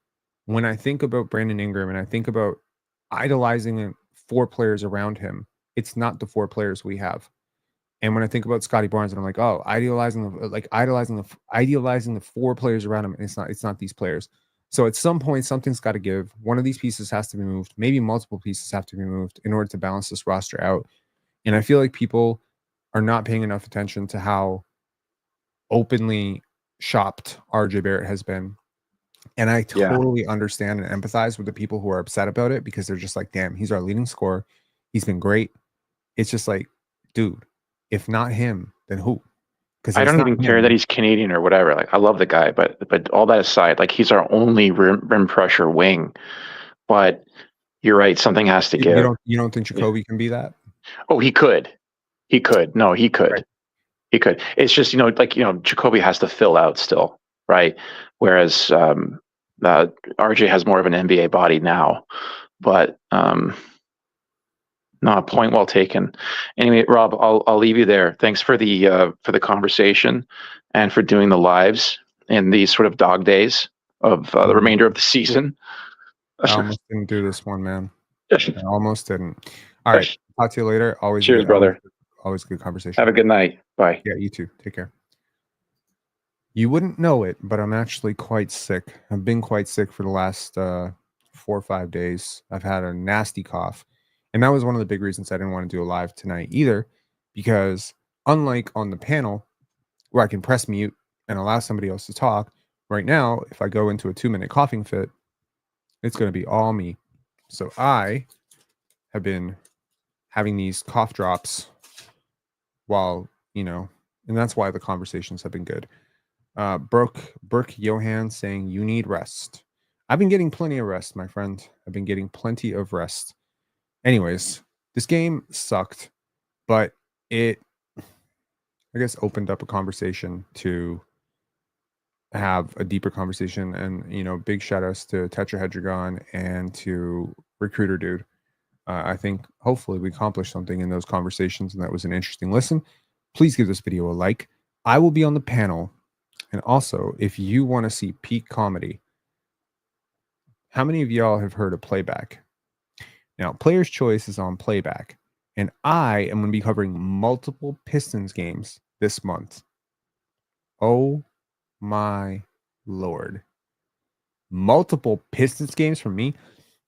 when I think about Brandon Ingram and I think about idolizing 4 players around him, it's not the 4 players we have. And when I think about Scotty Barnes, and I'm like, oh, idolizing the 4 players around him, and it's not these players. So at some point, something's got to give. One of these pieces has to be moved. Maybe multiple pieces have to be moved in order to balance this roster out. And I feel like people are not paying enough attention to how openly shopped RJ Barrett has been. And I Yeah. totally understand and empathize with the people who are upset about it, because they're just like, damn, he's our leading scorer. He's been great. It's just like, dude, if not him, then who? Because I it's don't not even care that him. he's Canadian or whatever. Like, I love the guy, but all that aside, like, he's our only rim pressure wing. But you're right, something has to give. You don't think Jacoby can be that? Oh, he could. He could. No, he could. Right. He could. It's just, Jacoby has to fill out still, right? Whereas RJ has more of an NBA body now. But no, point well taken. Anyway, Rob, I'll leave you there. Thanks for the conversation and for doing the lives in these sort of dog days of the remainder of the season. I almost didn't do this one, man. I almost didn't. All right. Talk to you later. Cheers, brother. Always good conversation. Have a good night. Bye. Yeah, you too. Take care. You wouldn't know it, but I'm actually quite sick. I've been quite sick for the last 4 or 5 days. I've had a nasty cough. And that was one of the big reasons I didn't want to do a live tonight either, because unlike on the panel where I can press mute and allow somebody else to talk, right now, if I go into a 2-minute coughing fit, it's going to be all me. So I have been having these cough drops while, and that's why the conversations have been good. Brooke Johan saying you need rest. I've been getting plenty of rest, my friend. I've been getting plenty of rest. Anyways, this game sucked, but it, I guess, opened up a conversation to have a deeper conversation. And, big shout outs to Tetrahedron and to Recruiter Dude. I think hopefully we accomplished something in those conversations, and that was an interesting listen. Please give this video a like. I will be on the panel. And also, if you want to see peak comedy, how many of y'all have heard of Playback? Now, Player's Choice is on Playback, and I am going to be covering multiple Pistons games this month. Oh my Lord. Multiple Pistons games from me?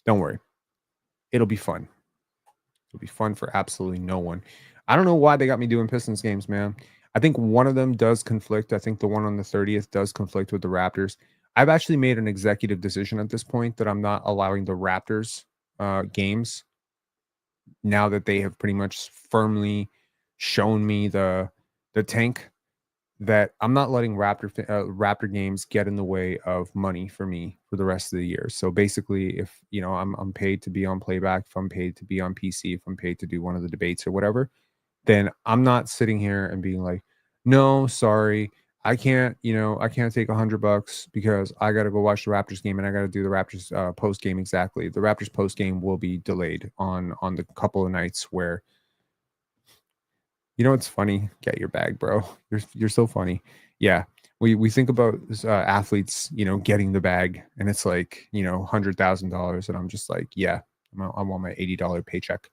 Don't worry. It'll be fun. It'll be fun for absolutely no one. I don't know why they got me doing Pistons games, man. I think one of them does conflict. I think the one on the 30th does conflict with the Raptors. I've actually made an executive decision at this point that I'm not allowing the Raptors games, now that they have pretty much firmly shown me the tank, that I'm not letting Raptor games get in the way of money for me for the rest of the year. So basically, if I'm paid to be on Playback, if I'm paid to be on PC, if I'm paid to do one of the debates or whatever, then I'm not sitting here and being like, no, sorry, I can't take $100 because I got to go watch the Raptors game and I got to do the Raptors post game. Exactly. The Raptors post game will be delayed on the couple of nights where, it's funny. Get your bag, bro. You're so funny. Yeah. We think about athletes, getting the bag, and it's like, $100,000. And I'm just like, yeah, I want my $80 paycheck.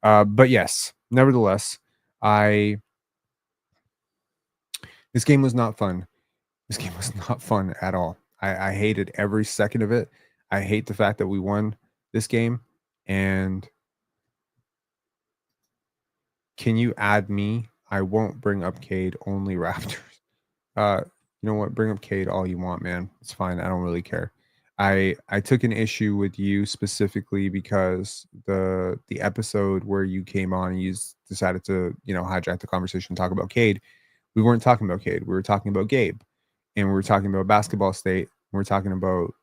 But yes, nevertheless, I This game was not fun. This game was not fun at all. I hated every second of it. I hate the fact that we won this game. And can you add me? I won't bring up Cade, only Raptors. You know what? Bring up Cade all you want, man. It's fine. I don't really care. I took an issue with you specifically because the episode where you came on and you decided to, hijack the conversation, talk about Cade. We weren't talking about Cade. We were talking about Gabe, and we were talking about basketball state. We were talking about,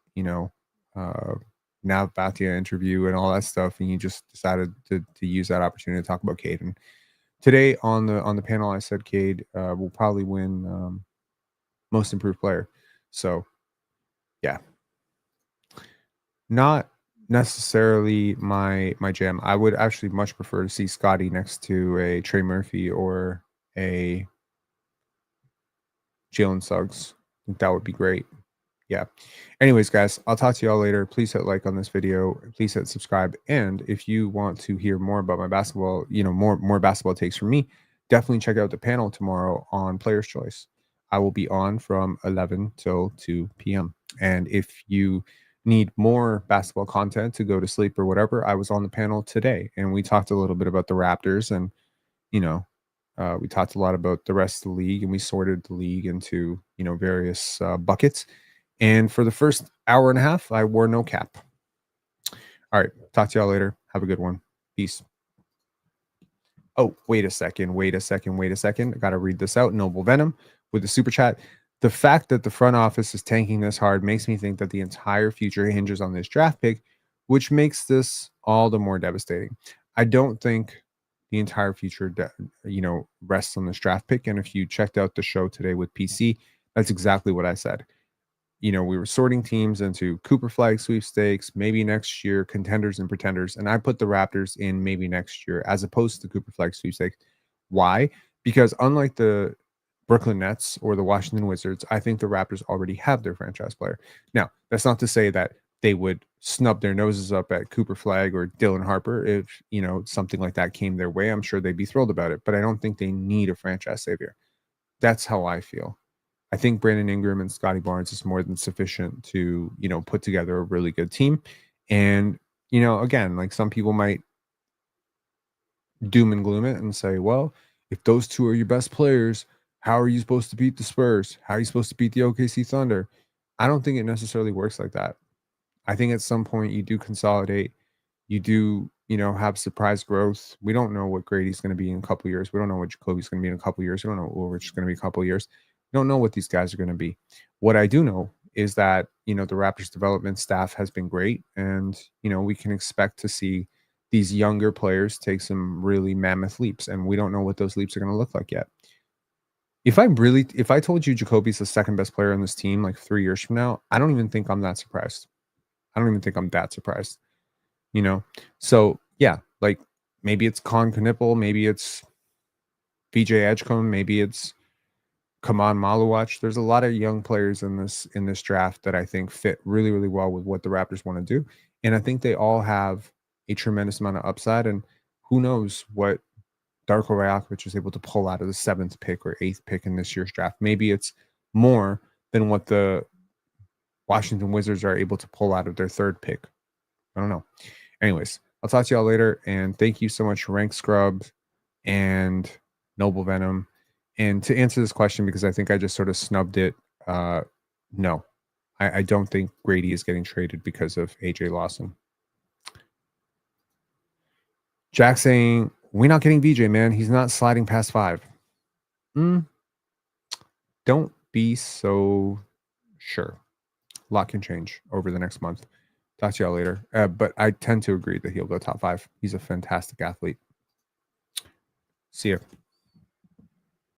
Nav Bhatia interview and all that stuff, and you just decided to use that opportunity to talk about Cade. And today on the panel, I said Cade will probably win most improved player. So, yeah, not necessarily my jam. I would actually much prefer to see Scotty next to a Trey Murphy or a Jalen Suggs. I think that would be great. Yeah. Anyways, guys, I'll talk to y'all later. Please hit like on this video. Please hit subscribe. And if you want to hear more about my basketball, more basketball takes from me, definitely check out the panel tomorrow on Player's Choice. I will be on from 11 till 2 p.m. And if you need more basketball content to go to sleep or whatever, I was on the panel today and we talked a little bit about the Raptors and, we talked a lot about the rest of the league and we sorted the league into, various buckets. And for the first hour and a half, I wore no cap. All right. Talk to y'all later. Have a good one. Peace. Oh, wait a second. I got to read this out. Noble Venom with the super chat. The fact that the front office is tanking this hard makes me think that the entire future hinges on this draft pick, which makes this all the more devastating. I don't think the entire future, rests on this draft pick. And if you checked out the show today with PC, that's exactly what I said. We were sorting teams into Cooper Flag sweepstakes, maybe next year, contenders and pretenders. And I put the Raptors in maybe next year as opposed to the Cooper Flag sweepstakes. Why? Because unlike the Brooklyn Nets or the Washington Wizards, I think the Raptors already have their franchise player. Now, that's not to say that they would snub their noses up at Cooper Flag or Dylan Harper. If, something like that came their way, I'm sure they'd be thrilled about it. But I don't think they need a franchise savior. That's how I feel. I think Brandon Ingram and Scotty Barnes is more than sufficient to, put together a really good team. And, again, like some people might doom and gloom it and say, well, if those two are your best players, how are you supposed to beat the Spurs? How are you supposed to beat the OKC Thunder? I don't think it necessarily works like that. I think at some point you do consolidate. You do, have surprise growth. We don't know what Grady's going to be in a couple of years. We don't know what Jacoby's going to be in a couple of years. We don't know what Ulrich is going to be in a couple of years. We don't know what these guys are going to be. What I do know is that, the Raptors development staff has been great. And, we can expect to see these younger players take some really mammoth leaps. And we don't know what those leaps are going to look like yet. If I told you Jacoby's the second best player on this team like 3 years from now, I don't even think I'm that surprised. So yeah, like maybe it's Con Knipple, maybe it's VJ Edgecombe, maybe it's Kaman Maluach. There's a lot of young players in this draft that I think fit really, really well with what the Raptors want to do. And I think they all have a tremendous amount of upside. And who knows what Darko Rajakovic is able to pull out of the 7th pick or 8th pick in this year's draft. Maybe it's more than what the Washington Wizards are able to pull out of their 3rd pick. I don't know. Anyways, I'll talk to y'all later. And thank you so much, Rank Scrub and Noble Venom. And to answer this question, because I think I just sort of snubbed it, no. I don't think Grady is getting traded because of AJ Lawson. Jack saying, we're not getting VJ, man. He's not sliding past 5. Don't be so sure. A lot can change over the next month. Talk to y'all later. But I tend to agree that he'll go top 5. He's a fantastic athlete. See ya.